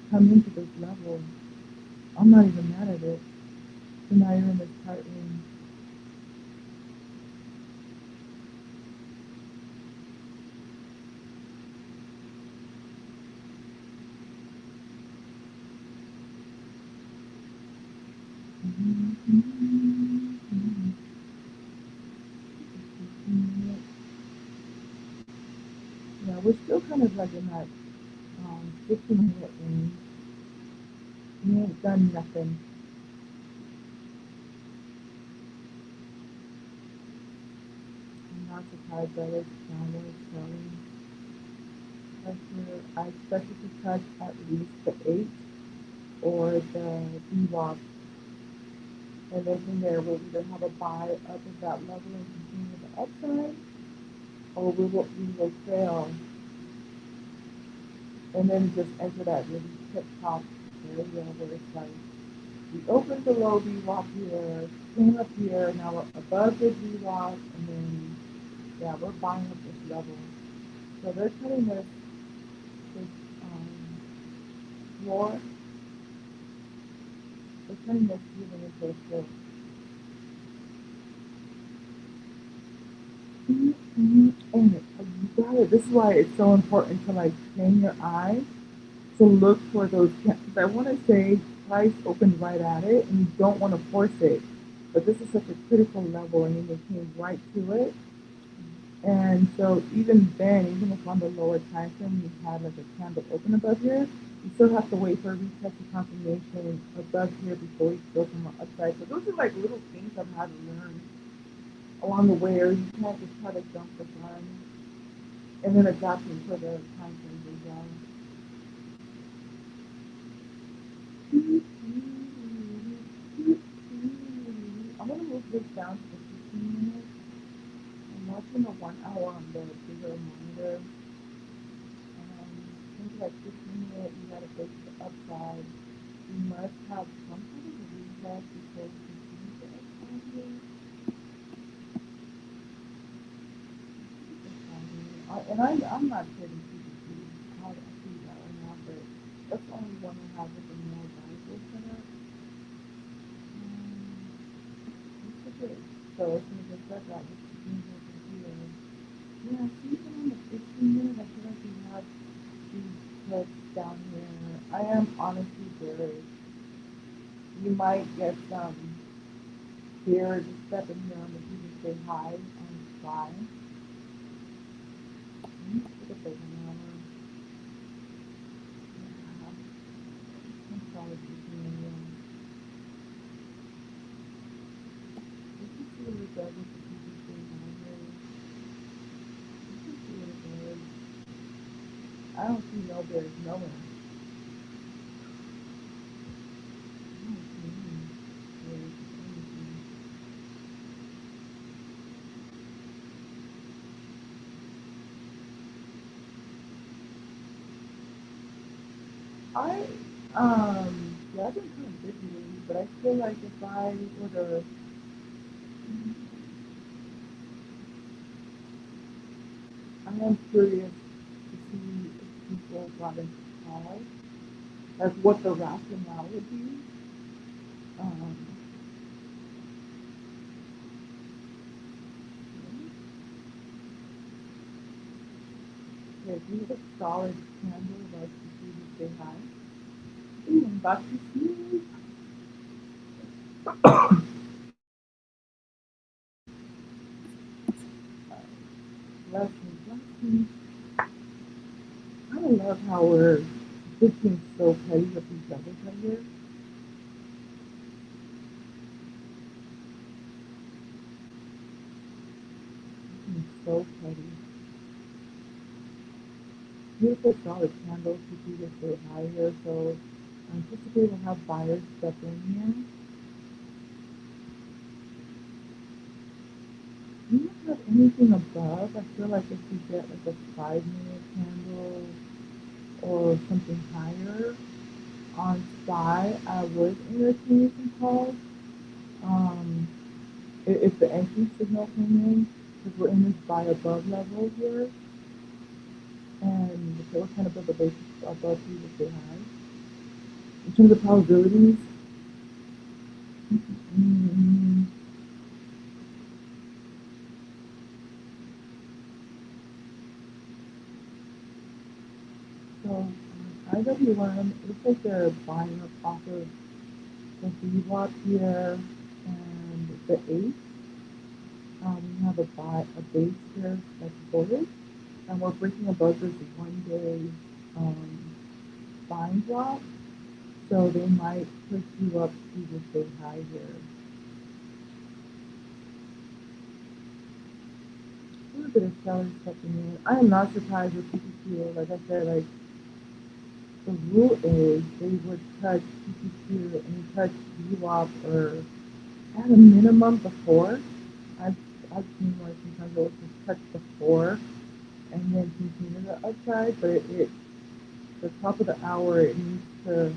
come into this level. I'm not even mad at it. So now you're in this tight range. Yeah, we're still kind of like in that 15-minute range. We ain't done nothing. I'm not surprised by this downward selling pressure. I expect it to touch at least the 8 or the VWAP. And then from there, we'll either have a buy up at that level and continue the upside, or we will fail and then just enter that really tip top area where it's like we opened the low VWAP here, came up here, now we're above the VWAP, and then yeah, we're buying up this level. So they're cutting this floor, they're cutting this even into a floor. And you got it. This is why it's so important to like train your eye to look for those. Because I want to say price opened right at it, and you don't want to force it. But this is such a critical level, and you came right to it. And so even then, even if on the lower time frame you had like a candle open above here, you still have to wait for a retest of confirmation above here before you go from the upside. So those are like little things I've had to learn along the way, or you can't just try to jump the gun and then adapting to the time frames as well. I'm gonna move this down to 15 minutes. I'm watching the 1 hour on the bigger monitor. Think like 15 minutes, you gotta go to the upside. You must have some kind of a reset before you continue the upside here. And I'm not trading QQQ. I see that right now, but that's the only one I have with a more valuable setup. Okay. So as soon as I start that, it's over here. Yeah, see, even on the 15 minute, I feel like we have these clips down here. I am honestly bearish. You might get some here, just step in here on the previous day high on SPY. Look at the 1 hour. Yeah, I'm probably using it. You can see what it does with the previous day high here. You can see what it does. I don't see no bears nowhere. I don't see any bears or anything. I yeah, I've been kind of busy lately, but I feel like if I were to, I am curious to see if people got into cars, like what the rationale would be. Um, if you have a solid candle like the previous day high, back to see. Blessings. I love how we're getting so petty with each other right here. so pretty. Beautiful solid candles to see this stay high here, so I anticipate we'll have buyers step in here. We don't have anything above. I feel like if we get like a 5-minute candle or something higher on SPY, I would entertain some calls. Um, if the entry signal came in, because we're in this buy above level here, and so we're kind of build the basis above previously high. In terms of probabilities, mm, so IWM, it looks like they're buying up off of the VWAP here and the 8. We have a base here that's bullish, and we're breaking above this 1-day buying block, so they might push you up to the stay high here. A little bit of sellers stepping in. I am not surprised with QQQ. Like I said, like the rule is they would touch QQQ and touch VWAP or at a minimum before. I've I've seen where sometimes they'll just touch before and then continue the upside, but the top of the hour it needs to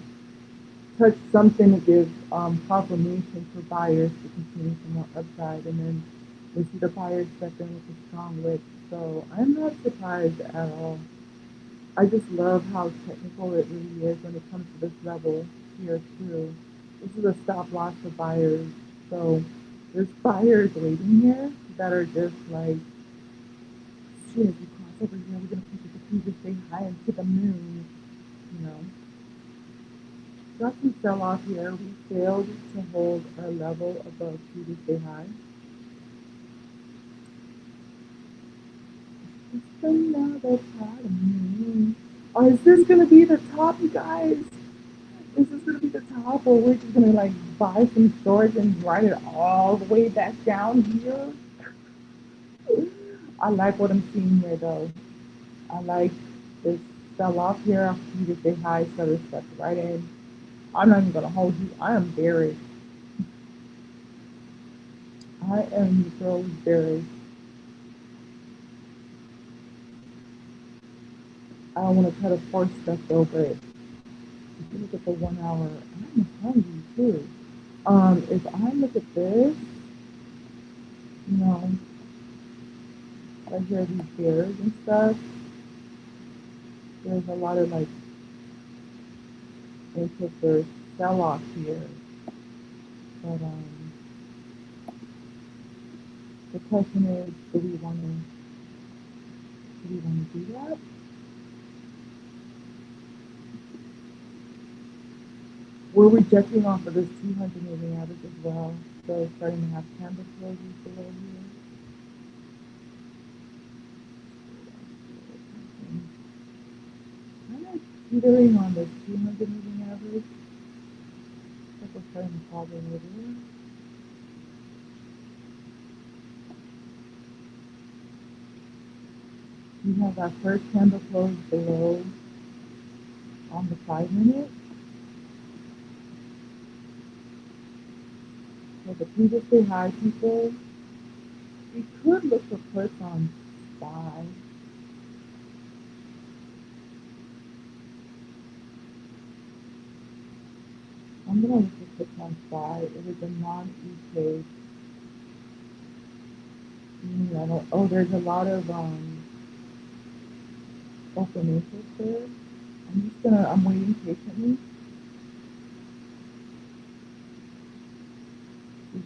touch something to give confirmation for buyers to continue some more upside, and then we see the buyers step in with a strong wick. So I'm not surprised at all. I just love how technical it really is when it comes to this level here too. This is a stop loss for buyers. So there's buyers waiting here that are just like, shit, if we cross over here, we're gonna push it to previous day high and to the moon, you know. Got some sell off here. We failed to hold our level above previous day high. It's another part of me. Oh, is this gonna be the top, you guys? Is this gonna be the top, or we're just gonna like buy some shorts and ride it all the way back down here? I like what I'm seeing here though. I like this sell off here. You just say hi, sellers step right in. I'm not even gonna hold you. I am bearish. I am so bearish. I don't want to try to force stuff though, but if you look at the 1 hour, I'm hungry too. If I look at this, you know, I hear these bears and stuff. There's a lot of like interest or sell off here, but the question is, do we want to do that? We're rejecting off of this 200 moving average as well, so starting to have candle closes below here. Kind of teetering on this 200 moving average. Like we're starting to fall over here. We have that first candle close below on the 5-minute. So the previous day high people, we could look for puts on SPY. I'm gonna look for puts on SPY. It is a non-E trade. Oh, there's a lot of open interest there. I'm waiting patiently.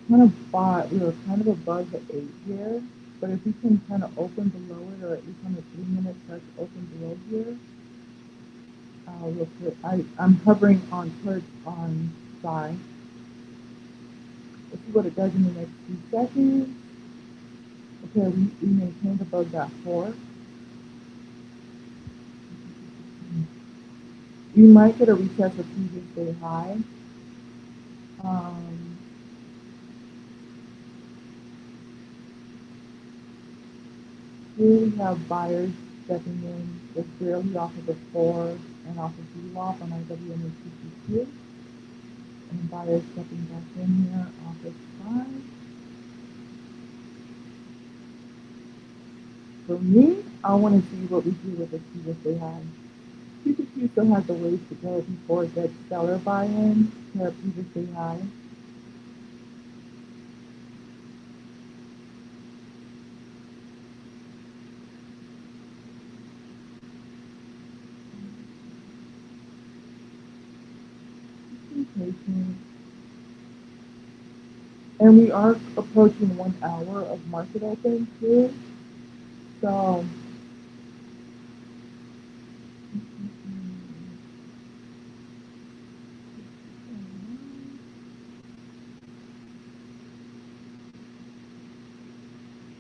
We were kind of above the 8 here, but if we can kind of open below it, or at least on the 3-minute touch open below here, I'm hovering on puts on SPY. Let's see what it does in the next few seconds. Okay, we maintained above that 4. You might get a retest of previous day high. Um, Here we have buyers stepping in just barely off of the 4 and off of VWAP on IWM and QQQ. And buyers stepping back in here off of SPY. For me, I want to see what we do with the PST high. QQQ still has a ways to go before it gets seller buy-in to our PST high. Patient. And we are approaching 1 hour of market open too. So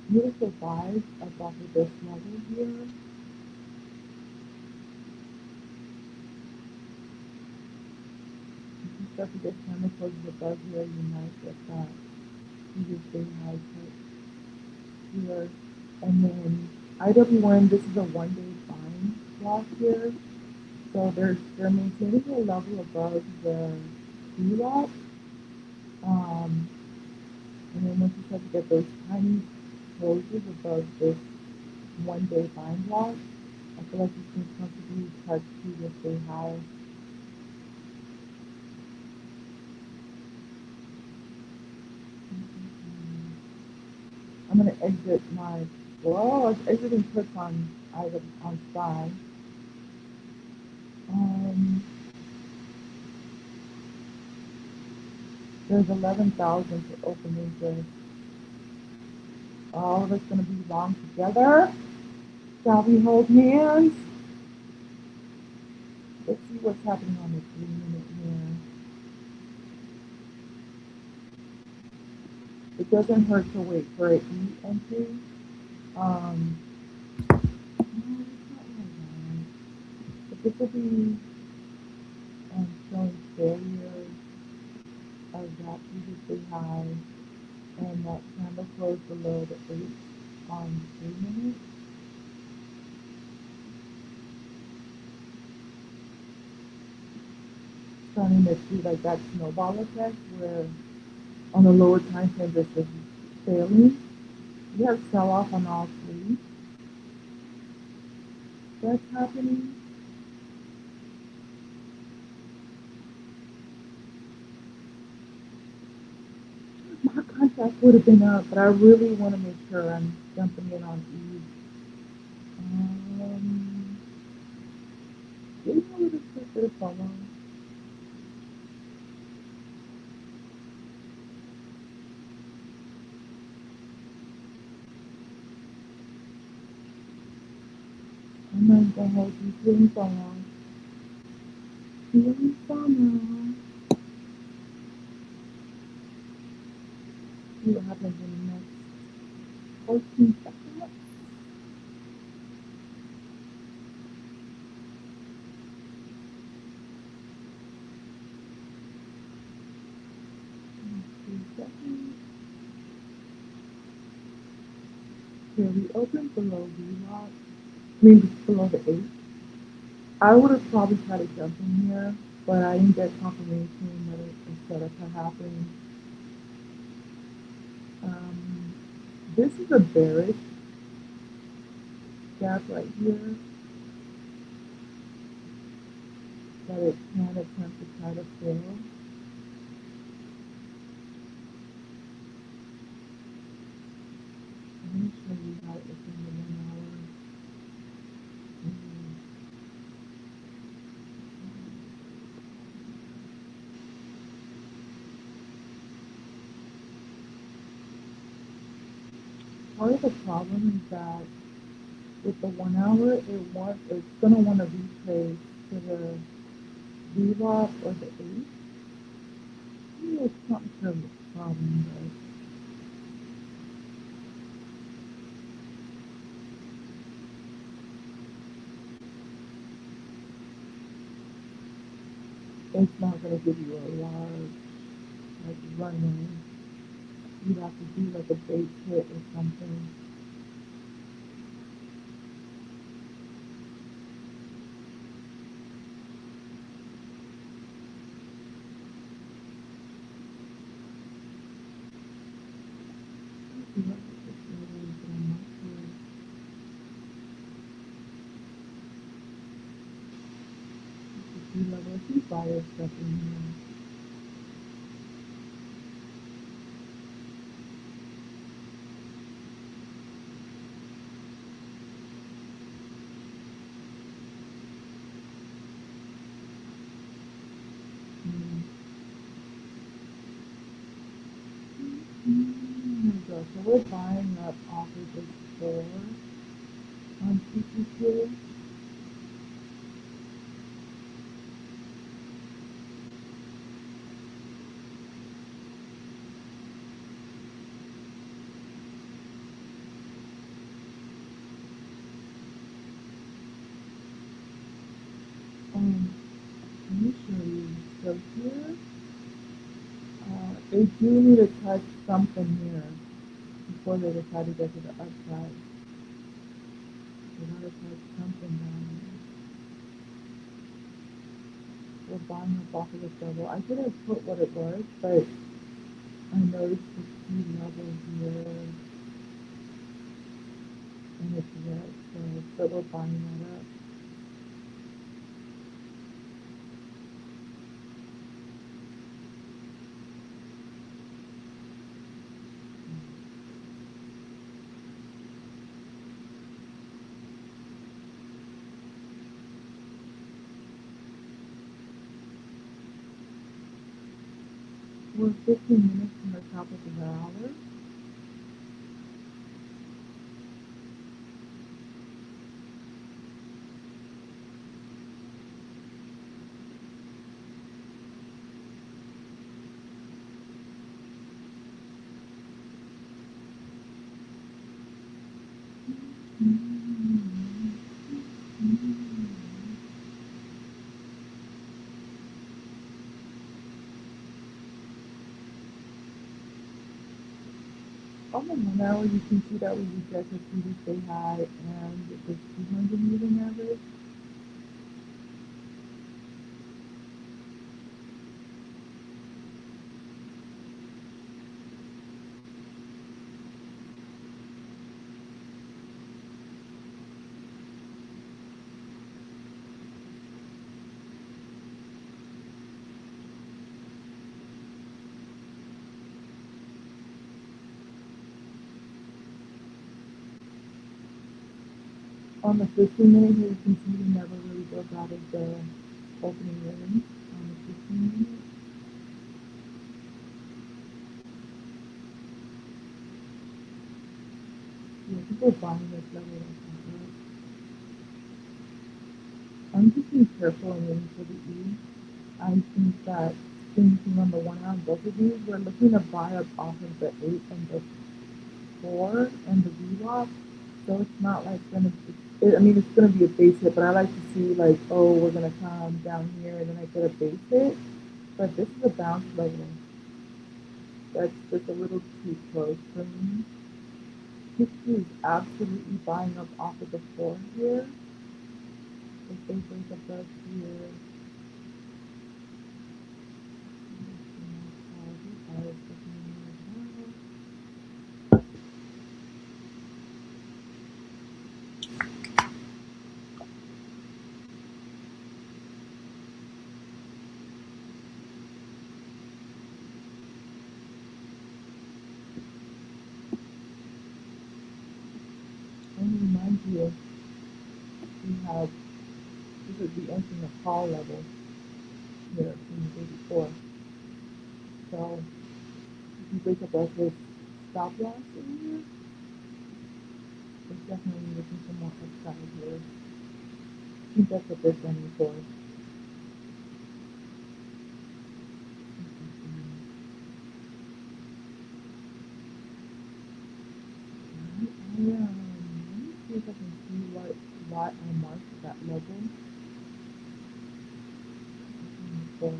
beautiful buys above of this level here. If you start to get candle closes above here, you might get that previous day high cut here. And then IWM, this is a 1-day buying block here. So they're maintaining a level above the VWAP. And then once you start to get those tiny closes above this 1-day buying block, I feel like you can comfortably touch previous day high. I'm gonna exit my, well, I was exiting puts on SPY. There's 11,000 to open interest. All of us gonna be long together. Shall we hold hands? Let's see what's happening on the 3-minute here. It doesn't hurt to wait for an E entry. But this will be showing failure of that previously high and that candle close below the 8 on 3 minutes. Starting to see like that snowball effect where on the lower time frame this is failing. We have sell off on all 3. That's happening. My contract would have been up, but I really want to make sure I'm jumping in on E. Do you know what it's for the follow? I'm not gonna hold you feeling so long. Feeling so long. See what happens in the next 14 seconds. Here we open below VWAP. I mean below the 8. I would have probably tried to jump in here, but I didn't get confirmation that a setup had happened. This is a bearish gap right here that it can attempt to try to fill. Let me show you how it's in the 1 hour. Part of the problem is that with the 1 hour, it's gonna want to retrace to the VWAP or the 8. It's not sure of the problem, but it's not gonna give you a large like runway. You'd have to do like a base hit or something. see fire stuff in here. There we go. So we're buying up off of this floor on QQQ. Let me show you. So here, they do need to touch something here before they decide to get to the upside. They gotta touch something down here. We're buying up off of this level. I didn't put what it was, but I noticed the key level here, and it's red, so we're buying that up. We're 15 minutes from the top of the hour. On the 1 hour, you can see that we rejected previous day high and the 200 moving average. On the 15-minute here, you can see we never really broke out of the opening range on the 15-minute. Yeah, people buying this level like that. I'm just being careful and waiting for the E. I think that thinking on the 1 hour, both of these, we're looking to buy up off of the 8 and the 4 and the VWAP. So it's not like gonna be, I mean, it's gonna be a base hit, but I like to see like, oh, we're gonna come down here and then I get a base hit. But this is a bounce level. That's just a little too close for me. 60 is absolutely buying up off of the floor here. If they break above here, and remind you, we have, this would be entering a call level here from the day before. So if you break above this stop loss in here, it's definitely looking for more upside here. I think that's what they're gunning for. Let me see if I can see why I marked that level. For,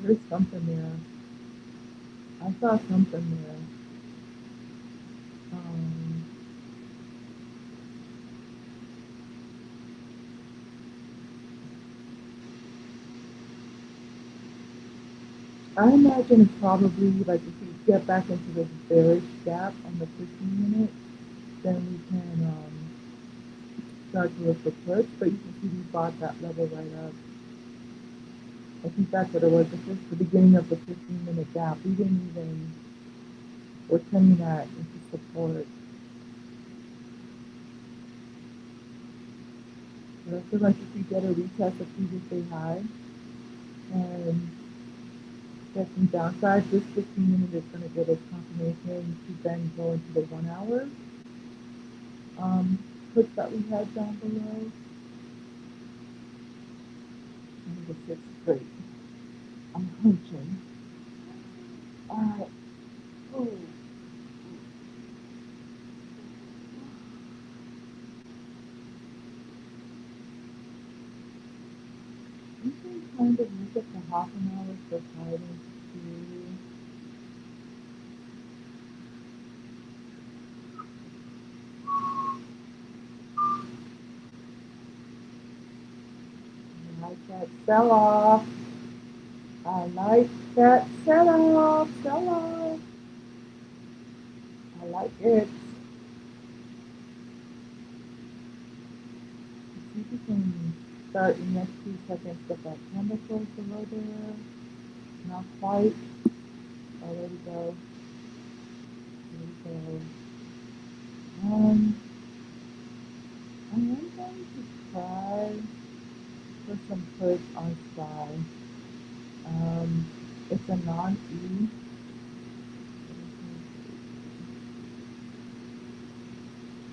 there's something there. I saw something there. Um, I imagine it's probably like if we get back into this bearish gap on the 15-minute, then we can start to look for puts, but you can see we bought that level right up. I think that's what it was. This was the beginning of the 15-minute gap. We didn't even, we're turning that into support. So I feel like if we get a retest of previous day high and get some downside, this 15-minute is going to get us confirmation to then go into the 1 hour. Puts that we had down below. And the 6 straight. I'm hunching. Alright. Oh. You can kind of look at the half an hour for guidance too. I like that sell off. I like that sell off. Sell off. I like it. Let's see if we can start in the next few seconds with that candle close below there. Not quite. Oh, there we go. There we go. I am going to try for some puts on SPY. It's a non-E.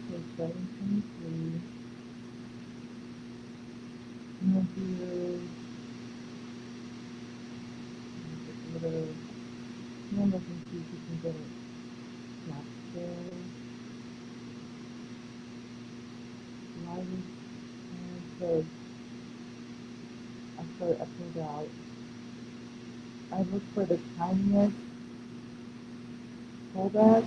So 723. I'm going to do a little, I'm looking to see if we can get a capture. Lighted, and so I pulled out. I look for the tiniest pullback.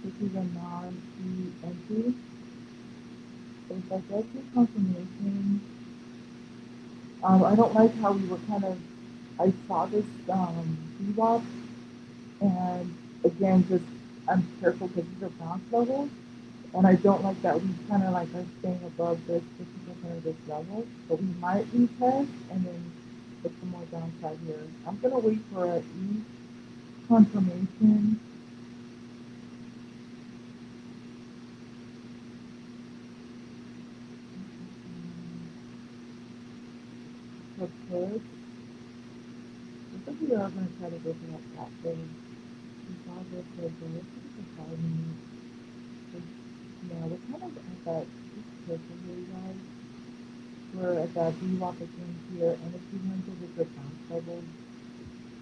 This is a non-E entry. So if I get the confirmation, I don't like how we were kind of, I saw this VWAP, and again, just I'm careful because these are bounce levels, and I don't like that we kind of like are staying above this 50% of this level, but we might retest and then put some more downside here. I'm gonna wait for a E confirmation. For puts. I think we are gonna try to go for that top thing. We saw this as a look at the 5 minutes. Yeah, we're kind of at that, just careful here, you guys. We're at that VWAP again here, and if we went over the bounce level,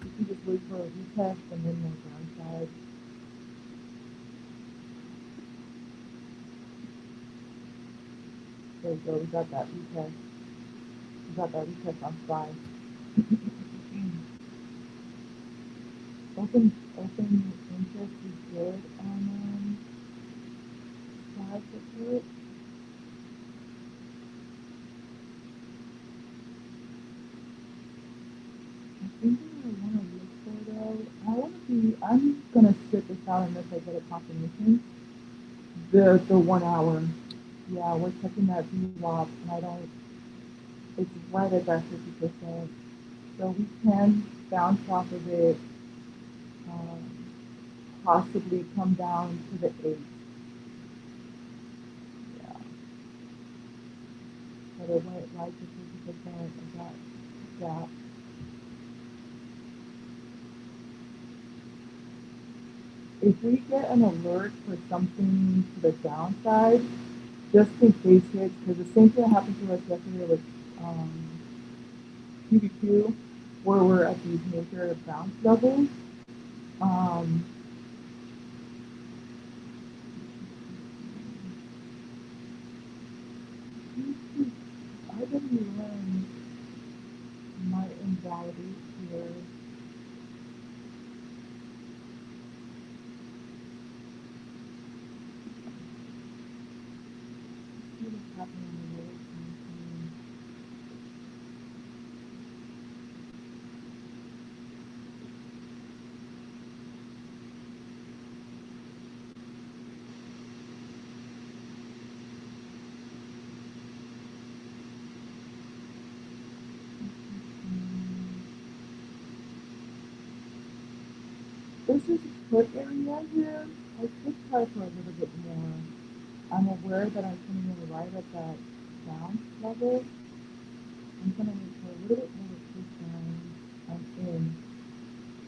we can just wait for a retest and then more downside. There we go, we got that retest. We got that retest on SPY. Open interest is good on SPY support. I think what I want to look for though, I'm gonna sit this out unless I get a confirmation. The 1 hour. Yeah, we're checking that VWAP, and it's right at that 50%. So we can bounce off of it, um, possibly come down to the 8. Yeah, but it went right to 50% of that gap. If we get an alert for something to the downside, just in case hits, because the same thing happened to us yesterday with QQQ, where we're at these major bounce levels. Um, IWM might invalidate here. See what's happening on the lower time frame. This is a put area here. I could try for a little bit more. I'm aware that I'm coming in right at that down level. I'm gonna wait for a little bit more push down. I'm in.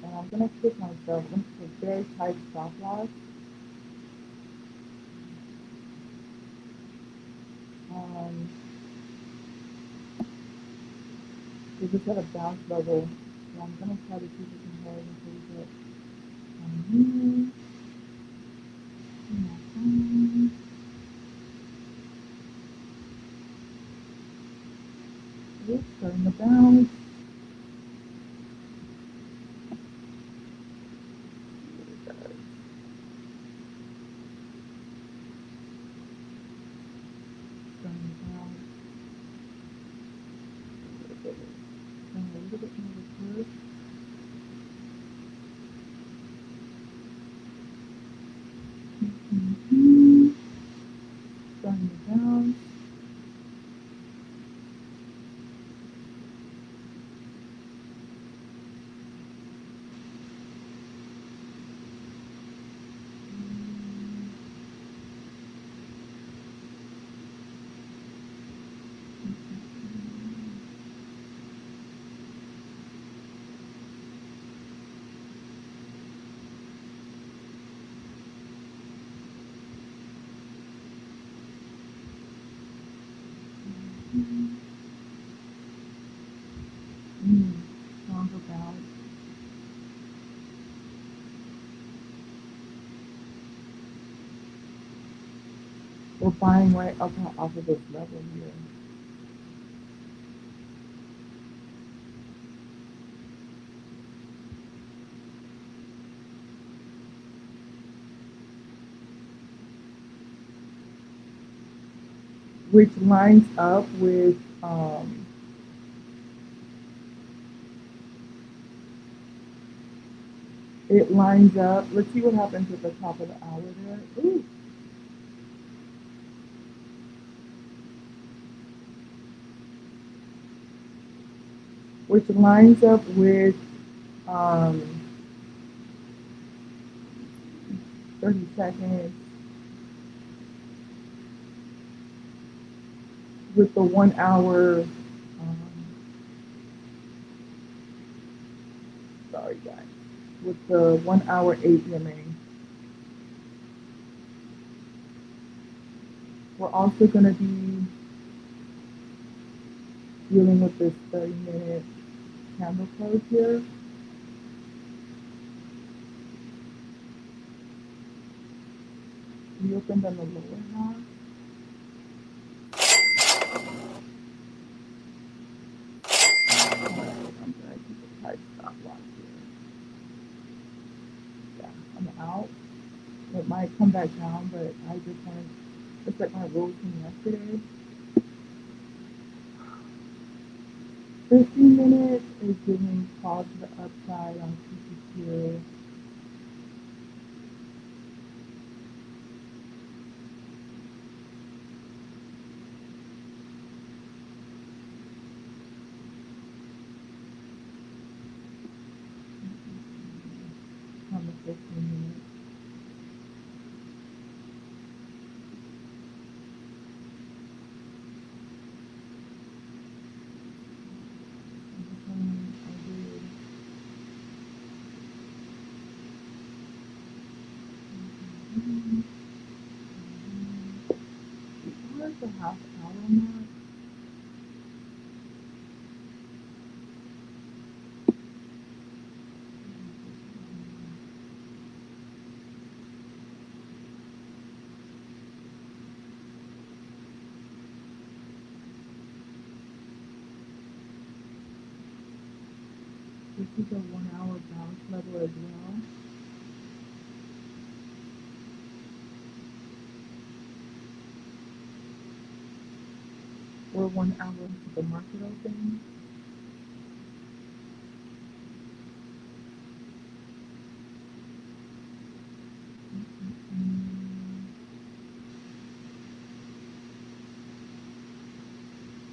And I'm gonna kick myself into a very tight stop loss. Um, we just at a bounce level. So I'm gonna try to see if we can hold until we get here. Oops, starting to bounce. Starting to bounce. A little bit more push. Starting to bounce. Stronger bounce. We're buying right up off of this level here. Which lines up with it lines up. Let's see what happens at the top of the hour there. Ooh. Which lines up with um, 30 seconds with the 1 hour. Sorry, guys. With the 1 hour APMA. We're also going to be dealing with this 30-minute candle close here. We opened on the lower half. I'm going to keep a tight stop loss here. Yeah, I'm out. It might come back down, but I just want to, it's like my rules from yesterday. 15 minutes is giving call to the upside on QQQ. On the 15 minutes. Where's the half hour mark? This is a 1 hour bounce level as well. We're 1 hour into the market open.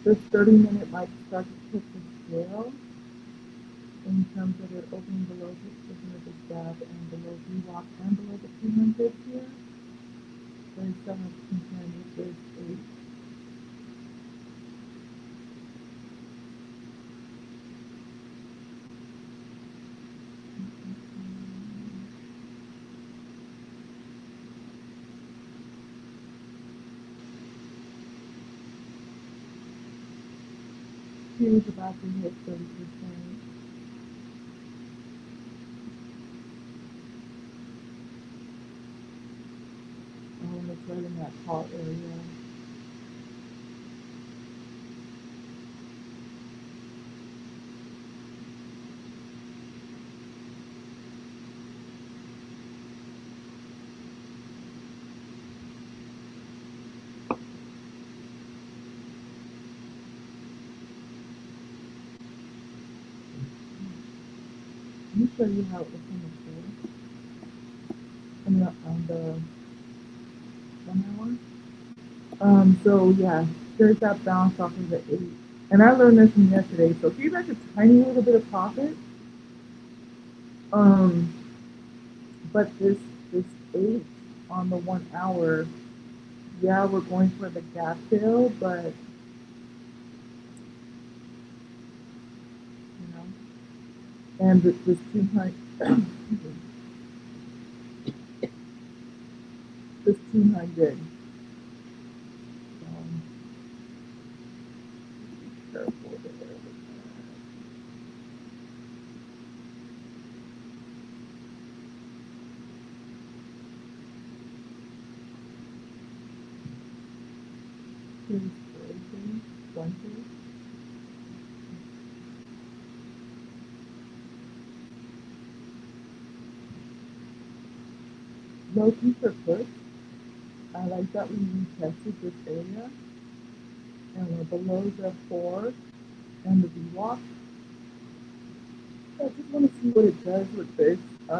This 30-minute might start to tip the scale. in terms of it opening below the gap and below VWAP and below the 300 here. There's so much concern with this 8. Here's about to hit 30%. And it's right in that call area. Let me show you how it looks on the 4. On the 1 hour. So yeah, there's that bounce off of the 8. And I learned this from yesterday. So if you make a tiny little bit of profit, but this 8 on the 1 hour, yeah, we're going for the gap fill, but you know, and this 200, this 200. Careful there. Inspiration, bunches. Low key for push. I like that we retested this area and we're below the 4 and the VWAP. I just want to see what it does with this 8.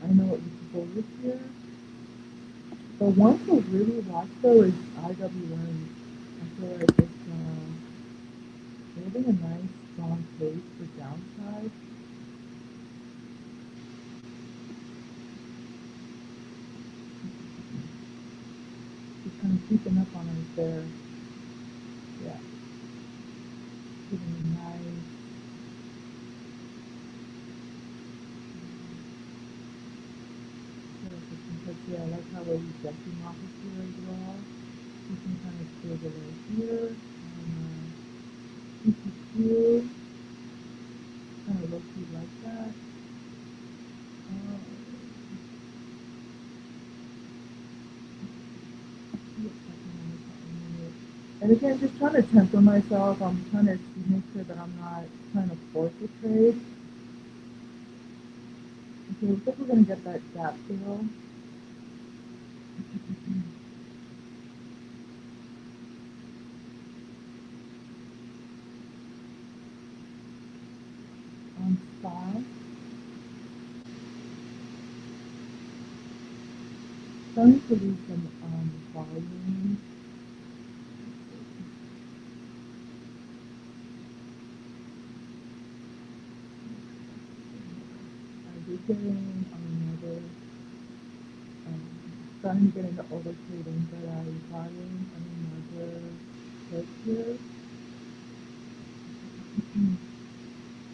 I know it was bullish here. The one to really watch though is IWM. I feel like it's building a nice strong case for downside. Just kind of creeping up on us there. Yeah. Giving a nice yeah, I like how we're rejecting off of here as well. You can kind of stay below here. And QQQ, kind of look like that. And again, just trying to temper myself. I'm trying to make sure that I'm not trying to force a trade. Okay, looks like we're going to get that gap fill. On SPY. Starting to lose some volume. Getting another starting to get into overtrading, but buying another hit here.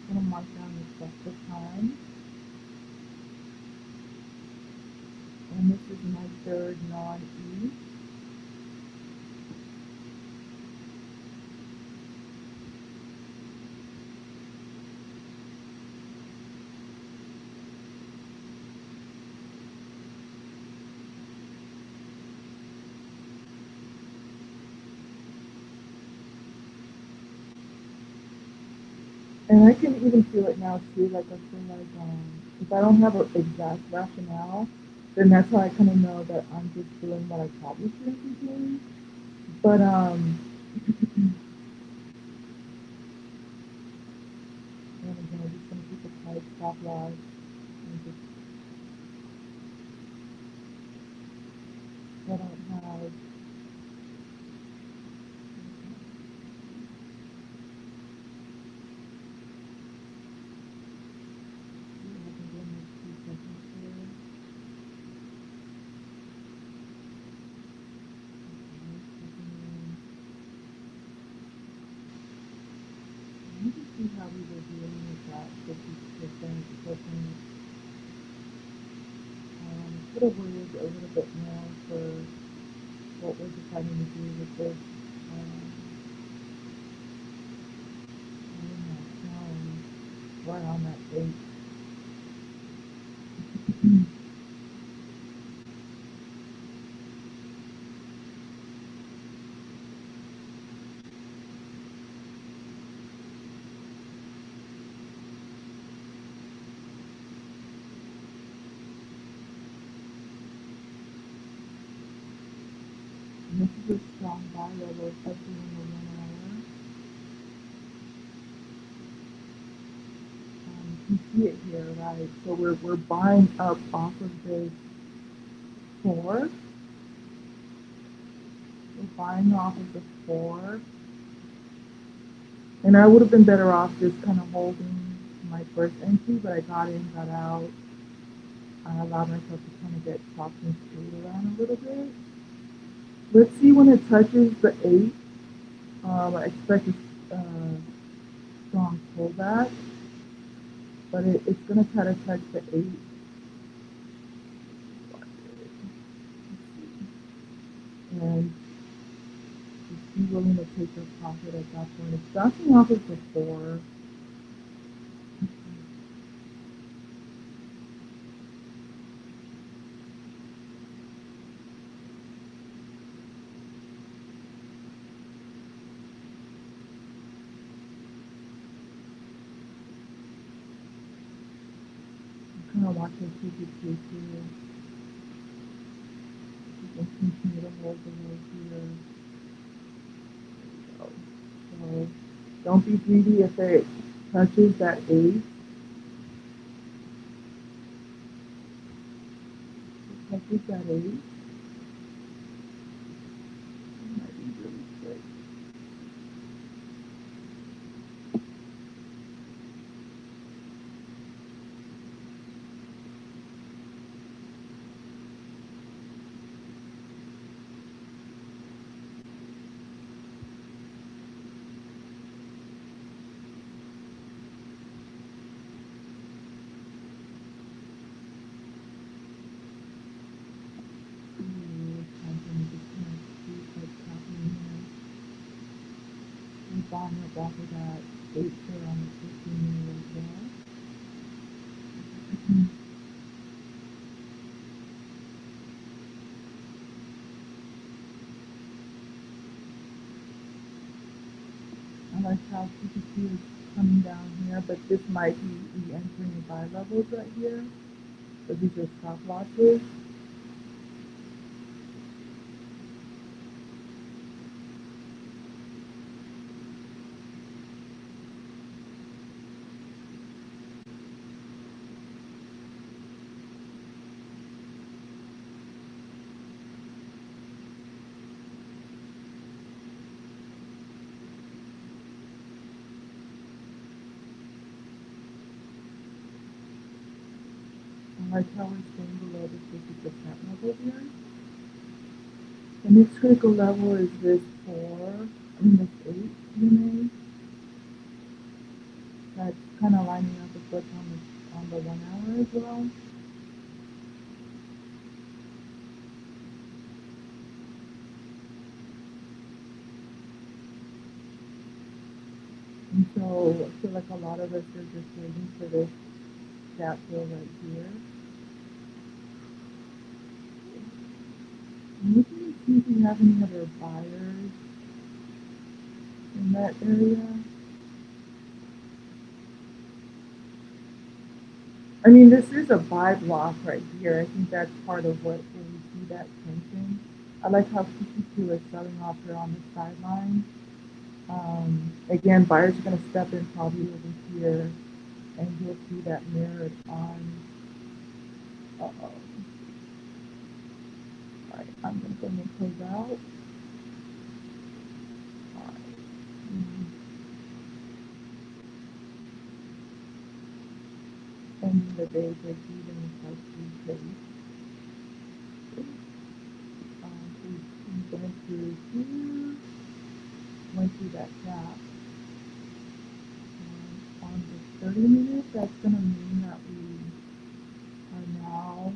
Gonna mark down the sector time. And this is my third non-E. And I can even feel it now too, like I feel like if I don't have an exact rationale, then that's how I kind of know that I'm just doing what I probably shouldn't be doing. But and again, I'm just gonna keep a tight stop loss and just I don't have would have waited a little bit more for what we're deciding to do with this. Right on that 8. And this is a strong buy level, especially in the 1 hour. You can see it here, right? So we're buying up off of this 4. We're buying off of the 4. And I would have been better off just kind of holding my first entry, but I got in, got out. I allowed myself to kind of get chopped and screwed around a little bit. Let's see when it touches the 8. I expect a strong pullback, but it's going to try to touch the 8. And just be willing to take your profit at that point. It's bouncing off of the 4. I'm kind of watching QQQ here. Just continue to hold the low here. So don't be greedy if it touches that 8. Touches that 8. It might be really quick. Buying up off of that 8 there on the 15-minute as well. I like how QQQ is coming down here, but this might be re-entering the buy levels right here. So these are stop losses. I like how we're staying below the 50% level here. The next critical level is this 8 EMA. That's kind of lining up with what's on the 1 hour as well. And so I feel like a lot of us are just waiting for this gap fill right here. I'm looking to see if we have any other buyers in that area. I mean, this is a buy block right here. I think that's part of where we see that tension. I like how QQQ is selling off here on the sideline. Again, buyers are going to step in probably over here, and you'll see that mirrored on. Uh-oh. All right, I'm going to go ahead and close out. All right. Ending the day break even is like 3 days. So we went through here, went through that gap. On the 30 minutes, that's going to mean that we are now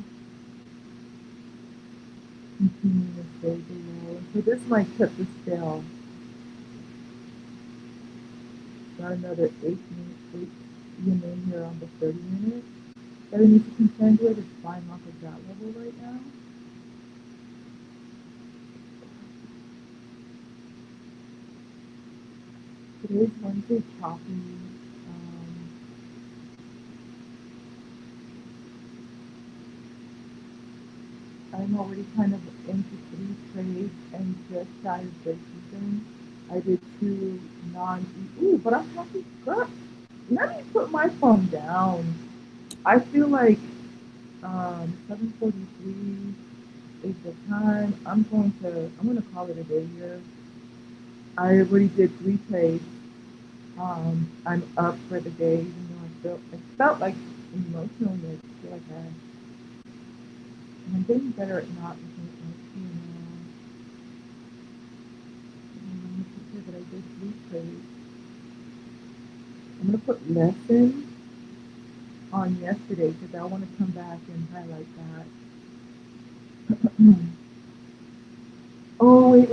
to stay below. So this might tip the scale. Got another 8 EMA here on the 30 minute. That I need to contend with is buying off of that level right now. Today's Wednesday choppy. I'm already kind of into 3 trades and just shy of break even. I did 2 non. Ooh, but I'm happy. Girl, let me put my phone down. I feel like 7:43 is the time. I'm gonna call it a day here. I already did 3 trades. I'm up for the day, even though I felt like emotionally I feel like I'm getting better at not looking at my P&L. I'm gonna put here that I did 3 trades. I'm gonna put lesson on yesterday because I want to come back and highlight that. Oh wait.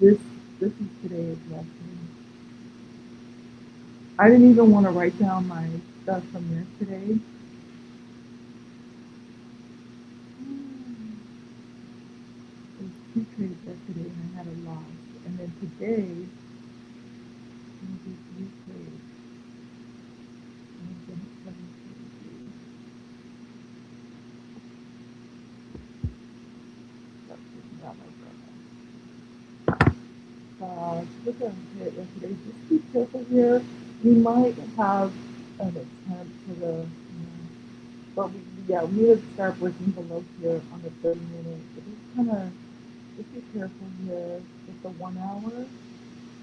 This this is today's lesson. I didn't even want to write down my stuff from yesterday. There's 2 trades yesterday and I had a loss. And then today, I'm gonna do 3 trades. And then 7:43. That's just not my brother. Look at it yesterday. Just be careful here. We might have an attempt to but we need to start breaking below here on the 30 minute. So just be careful here with the 1 hour.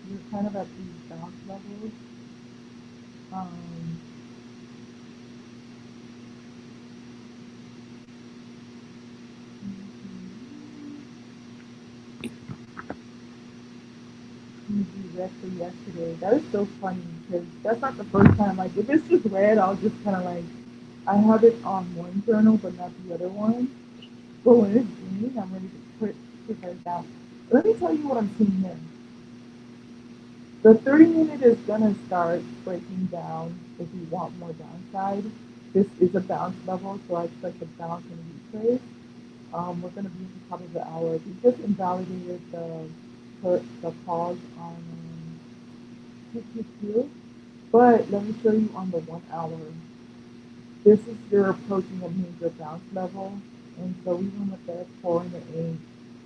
You're kind of at these bounce levels. Um, read for yesterday. That is so funny because that's not the first time. Like if it's just red, I'll just kind of like I have it on one journal but not the other one. But when it's green, I'm ready to put that down. Let me tell you what I'm seeing here. The 30 minute is gonna start breaking down if you want more downside. This is a bounce level, so I expect a bounce and retrace. We're gonna be at the top of the hour. We just invalidated the pause on QQQ, but let me show you on the 1 hour. This is you're approaching a major bounce level, and so even with the 4 and the 8,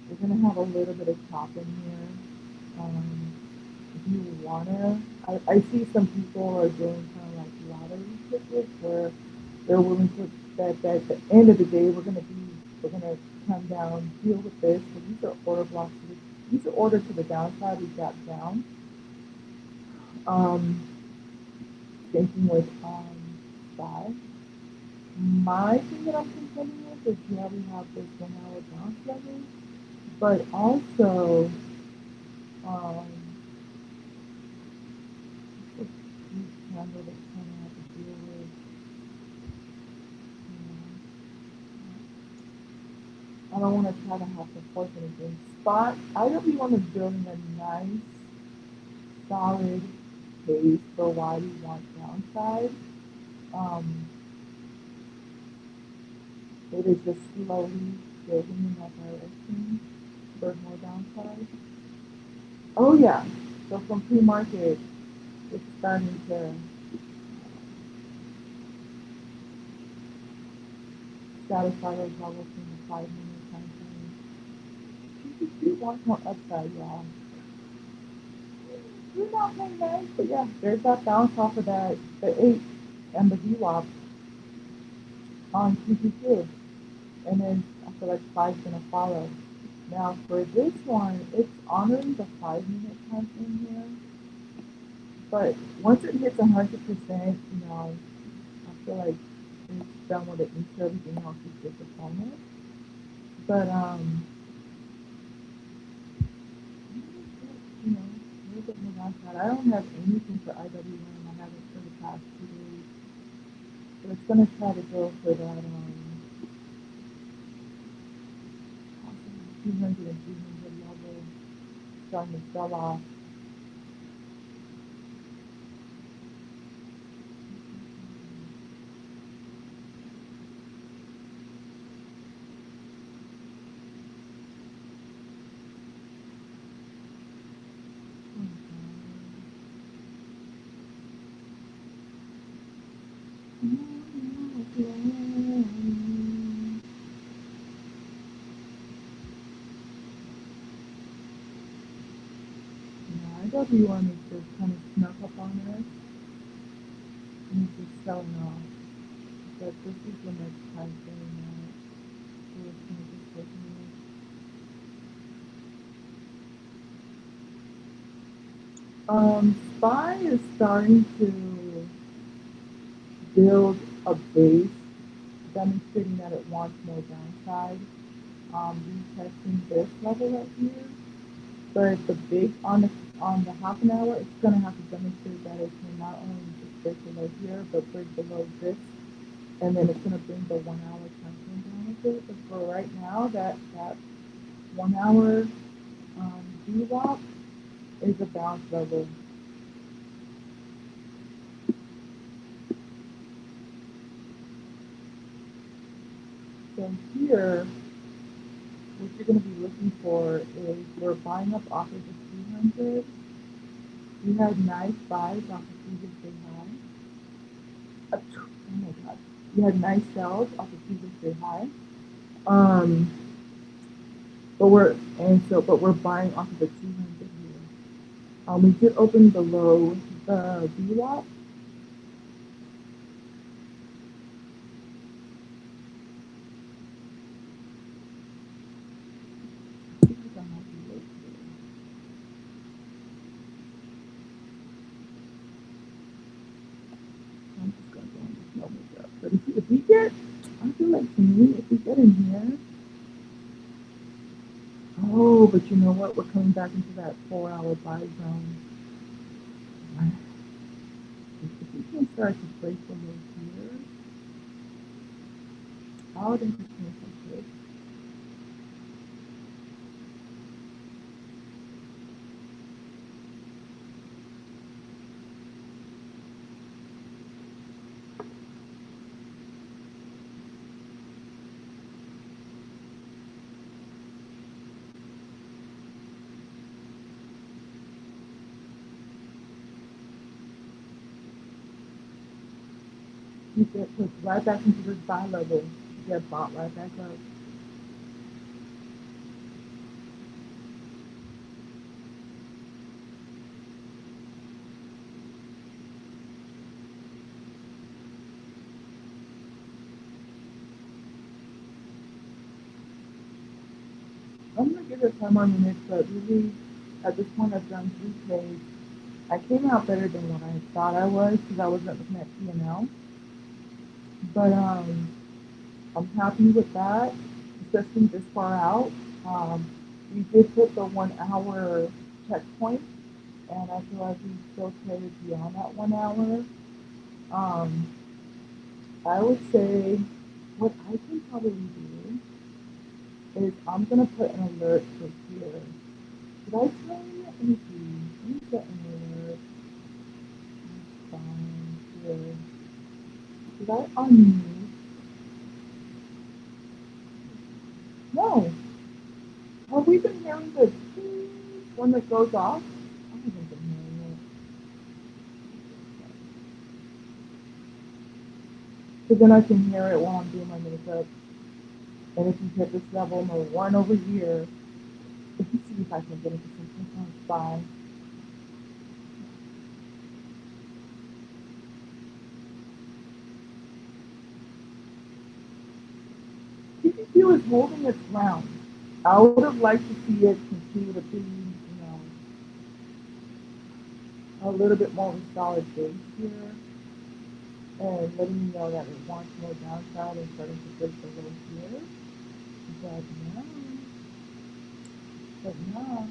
we're gonna have a little bit of chop in here. If you wanna, I see some people are doing kind of like lottery tickets where they're willing to that at the end of the day we're gonna come down, deal with this. So these are order blocks. These are orders to the downside. We got down. Um, thinking with SPY. My thing that I'm contending with is yeah, we have this 1 hour bounce level, but also um, this huge candle that's kind of have to deal with. I don't want to try to have to force anything. Spot IWM is building a nice, solid base for why we want downside. Um, it is just slowly building in that direction for more downside. Oh yeah. So from pre-market, it's starting to satisfy those levels in the 5 minute time frame. You want more upside, y'all. You're not very nice, but yeah, there's that bounce off of the 8 and the VWAP on QQQ. And then I feel like 5's gonna follow. Now for this one, it's honoring the 5 minute time frame here, but once it hits 100%, I feel like it's done with it, and so everything else is disappointment. But a little bit more downside. I don't have anything for IWM. I haven't for the past 2 days, so it's gonna try to go for that. 200 and 300 level starting to sell off. Yeah, IWM is just kind of snuck up on us and it's just selling off. But this is the next time frame now. So it's kind of just looking SPY is starting to build a base, demonstrating that it wants more downside. Retesting this level right here, but the big on the half an hour, it's gonna have to demonstrate that it can not only just break below here, but break below this, and then it's gonna bring the 1 hour time frame down with it. But for right now, that 1 hour VWAP is a bounce level. So here, what you're going to be looking for is we're buying up off of the 300. We had nice buys off of previous day high. Oh my god. We had nice sells off of previous day high. But we're buying off of the 200 here. We did open below the VWAP. I'm just gonna go and just double up. But if we get, I feel like to me, if we get in here, oh, but you know what? We're coming back into that 4 hour buy zone. If we can start to break below here, I would entertain some trades. You get pushed right back into this buy level. You get bought right back up. I'm gonna give it 10 more minutes, but really, at this point, I've done 3 trades. I came out better than what I thought I was because I wasn't looking at P&L. But I'm happy with that, especially this far out. Um, we did hit the 1 hour checkpoint, and I feel like we still traded beyond that 1 hour. Um, I would say what I can probably do is I'm gonna put an alert for here. Did I tell you? Let me see. Let me set an alert. Fine here. Did I unmute? No. Have we been hearing the one that goes off? I haven't been hearing it. So then I can hear it while I'm doing my makeup. And if you hit this level, I'm gonna run over here. Let me see if I can get into some on SPY. QQQ is holding its ground. I would have liked to see it continue to be, a little bit more of a solid base here, and letting me know that it wants more downside and starting to break the low here. But no, but no.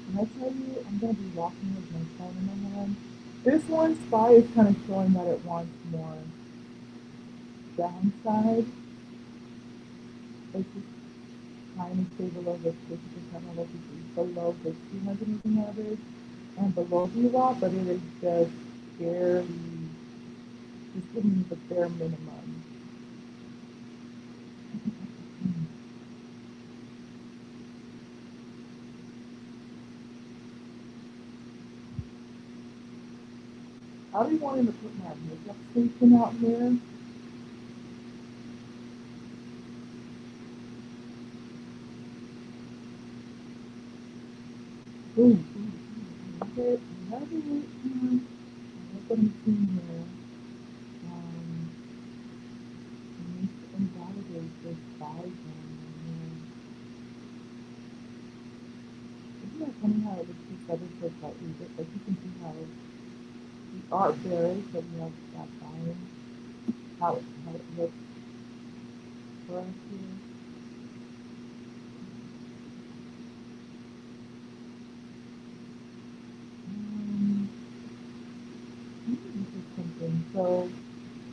Can I tell you, I'm gonna be walking with my phone in my hand. This one, SPY is kind of showing that it wants more downside. It's just trying to stay below this 50% level, below the 200 moving average and below VWAP, but it is just barely, just giving me the bare minimum. I'll be wanting to put my makeup station out here. Ooh, love it, love it. Look what I'm seeing here. It needs to invalidate this buy zone here. Isn't that funny how it looks just ever so slightly? Like you can see how we are bearish, but we have that buying. How it looks for us here. Let me look at something. So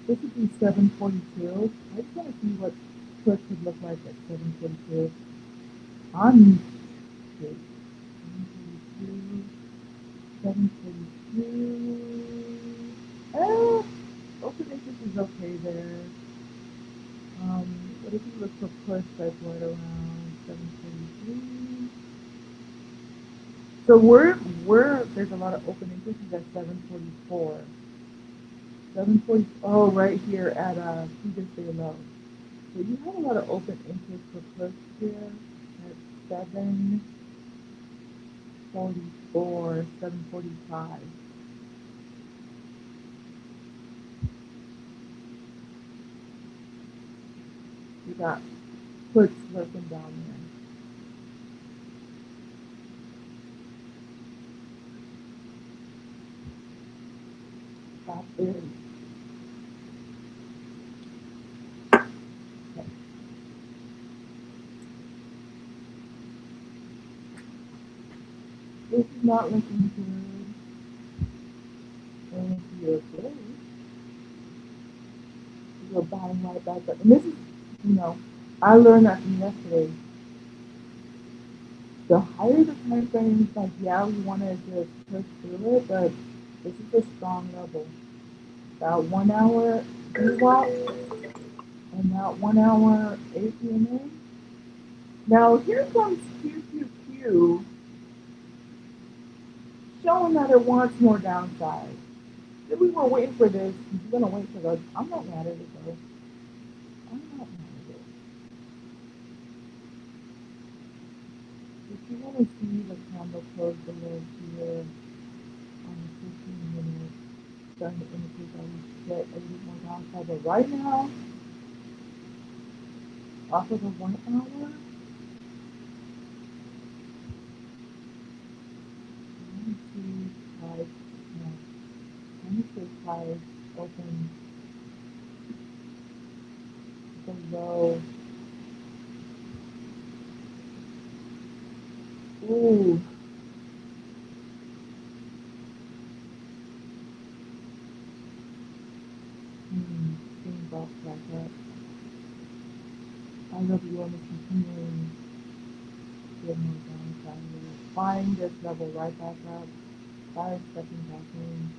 this would be 742. I just want to see what puts would look like at 742. I'm good. 742. 742. Open interest is okay there. What if you look for push like right around 743? So we're there's a lot of open interest is at 744. 740, oh, right here at previous day low. So you have a lot of open interest for push here at 744, 745. You got puts lurking down there. Stop there. Okay. This is not looking good. And if you're good, you're buying right back up. And this is, you know, I learned that from yesterday. The higher the time frames, like, yeah, we want to just push through it, but this is a strong level. That 1 hour VWAP and that 1 hour APMA. Now here comes QQQ showing that it wants more downside. If we were waiting for this, we're gonna wait for this. I'm not mad at it though. I'm not mad at it. If you want to see the candle close below here on the 15 minute, starting to indicate that we get a little more downside. But right now, off of the 1 hour, let me see price. No, let me see price open below. Ooh. Getting bounced back up. IWM is continuing to get more downside here. Buying this level right back up. Buyers stepping back in.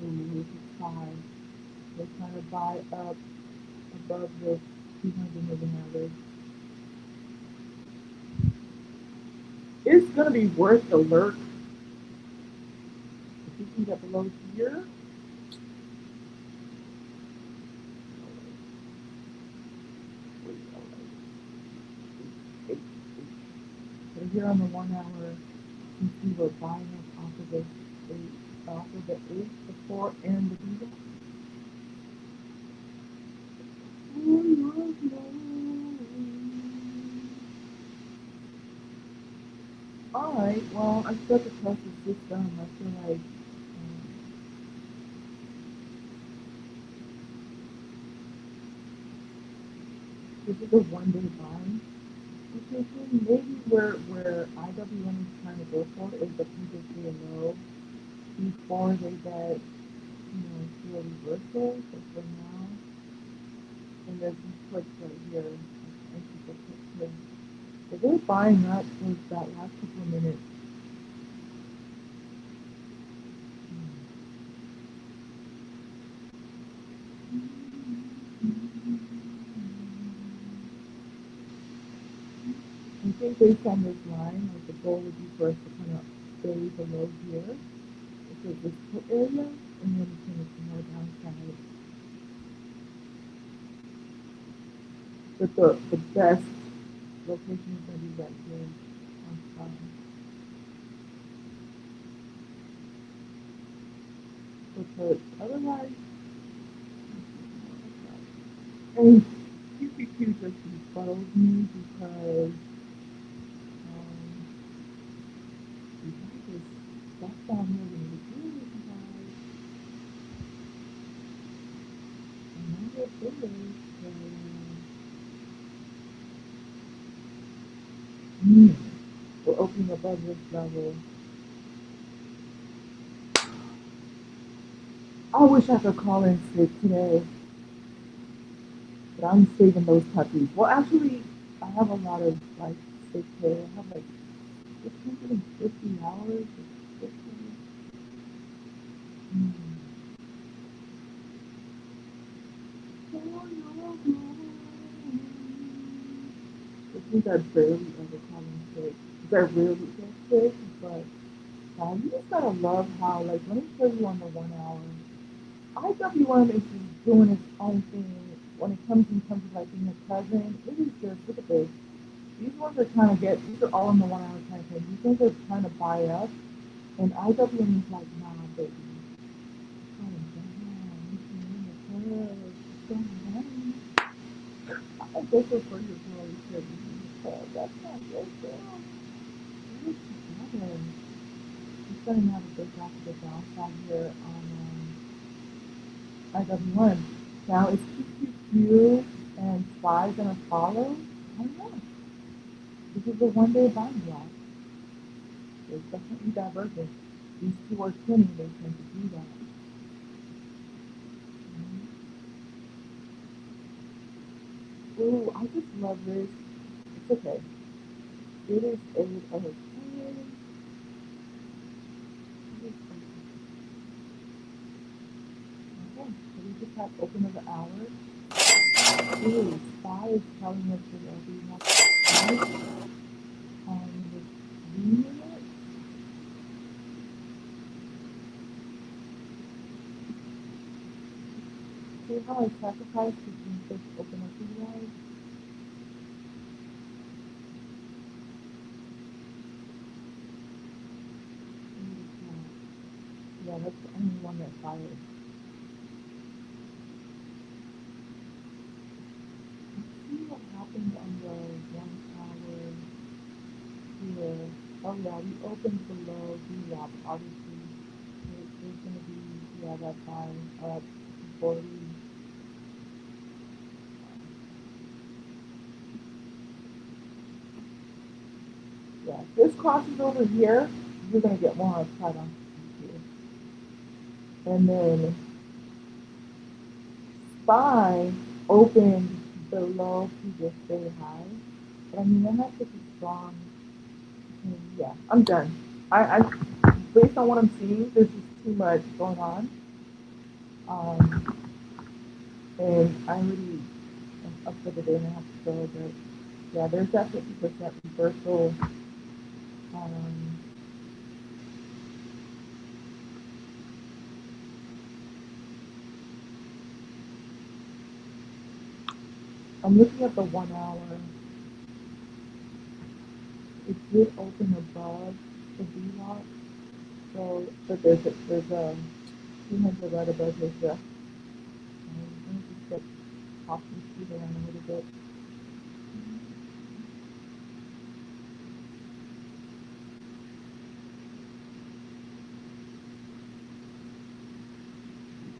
Ooh, this is high. They're trying to buy up above the 200 moving average. It's gonna be worth the lurk. If you can get below here, so here on the 1 hour, you see we're buying up off of the 8, the 4, and the B. Alright, well, I still have to trust the system. I feel like this is a one-day buy position. Maybe where IWM is trying to go for is the previous day low before they get, do a reversal. So for now, And there's some clicks right here. And people click here. But they're buying up for that last couple of minutes. I think based on this line, like the goal would be for us to kind of stay below here, which is this put area, and then we can some more downside. But the best location is going to be right here on spot. Because otherwise, and QQQ just befuddles me because we have this stuff down here we need to do with you guys. And now they're bigger, so we're opening above this level. I wish I could call in sick today, but I'm saving those puppies. Well, actually, I have a lot of like sick pay. I have like 650 hours of sick pay. I think I barely ever call in sick. Because I rarely get sick, but you just gotta love how, like, let me tell you on the 1 hour. IWM is just doing its own thing when it comes in terms of like being a cousin. It is just, look at this. These ones are trying to get, these are all in the 1 hour time frame. These ones are trying to buy up, and IWM is like, nah, baby. Calm down. You can win the club. Calm down. I guess it's for your girl. You said you win the club. That's not your girl. What is together? It's starting to have a big after the downside here on IWM. Now, is QQQ and SPY going to follow? I don't know. This is a one-day buying block. There's definitely divergence. These two are twinning. They tend to do that. Ooh, I just love this. It's okay. It is a twin. Okay, so we just have open of the hour. Ooh, SPY is telling us that we have to on the 3 minute. See how I sacrificed between this open up the guys? Yeah, that's the only one that fired. See what happened on the 1 hour here. Oh yeah, we opened below VWAP, obviously. There's gonna be, yeah, that buy up before we, yeah, if this crosses over here, you're gonna get more upside on here. And then SPY opened below previous day high. But I mean, that has to be strong. Yeah, I'm done. Based on what I'm seeing, there's just too much going on. Um, and I already up for the day and a half to go, but yeah, there's that 50% reversal. Um, I'm looking at the 1 hour. It did open above the VWAP, so but there's a 200 right above this. Let me just get off and speed around a little bit.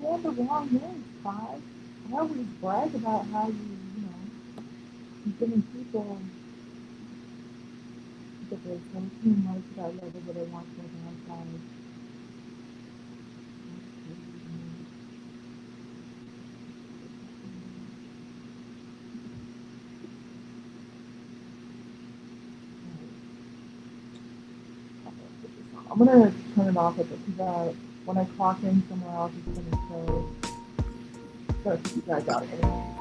Going the wrong way, Spy. I always brag about how you're giving people that there's some too much that level that they want to go downside. I'm gonna turn it off because when I clock in somewhere else, it's gonna show. Gotta put you guys out anyway.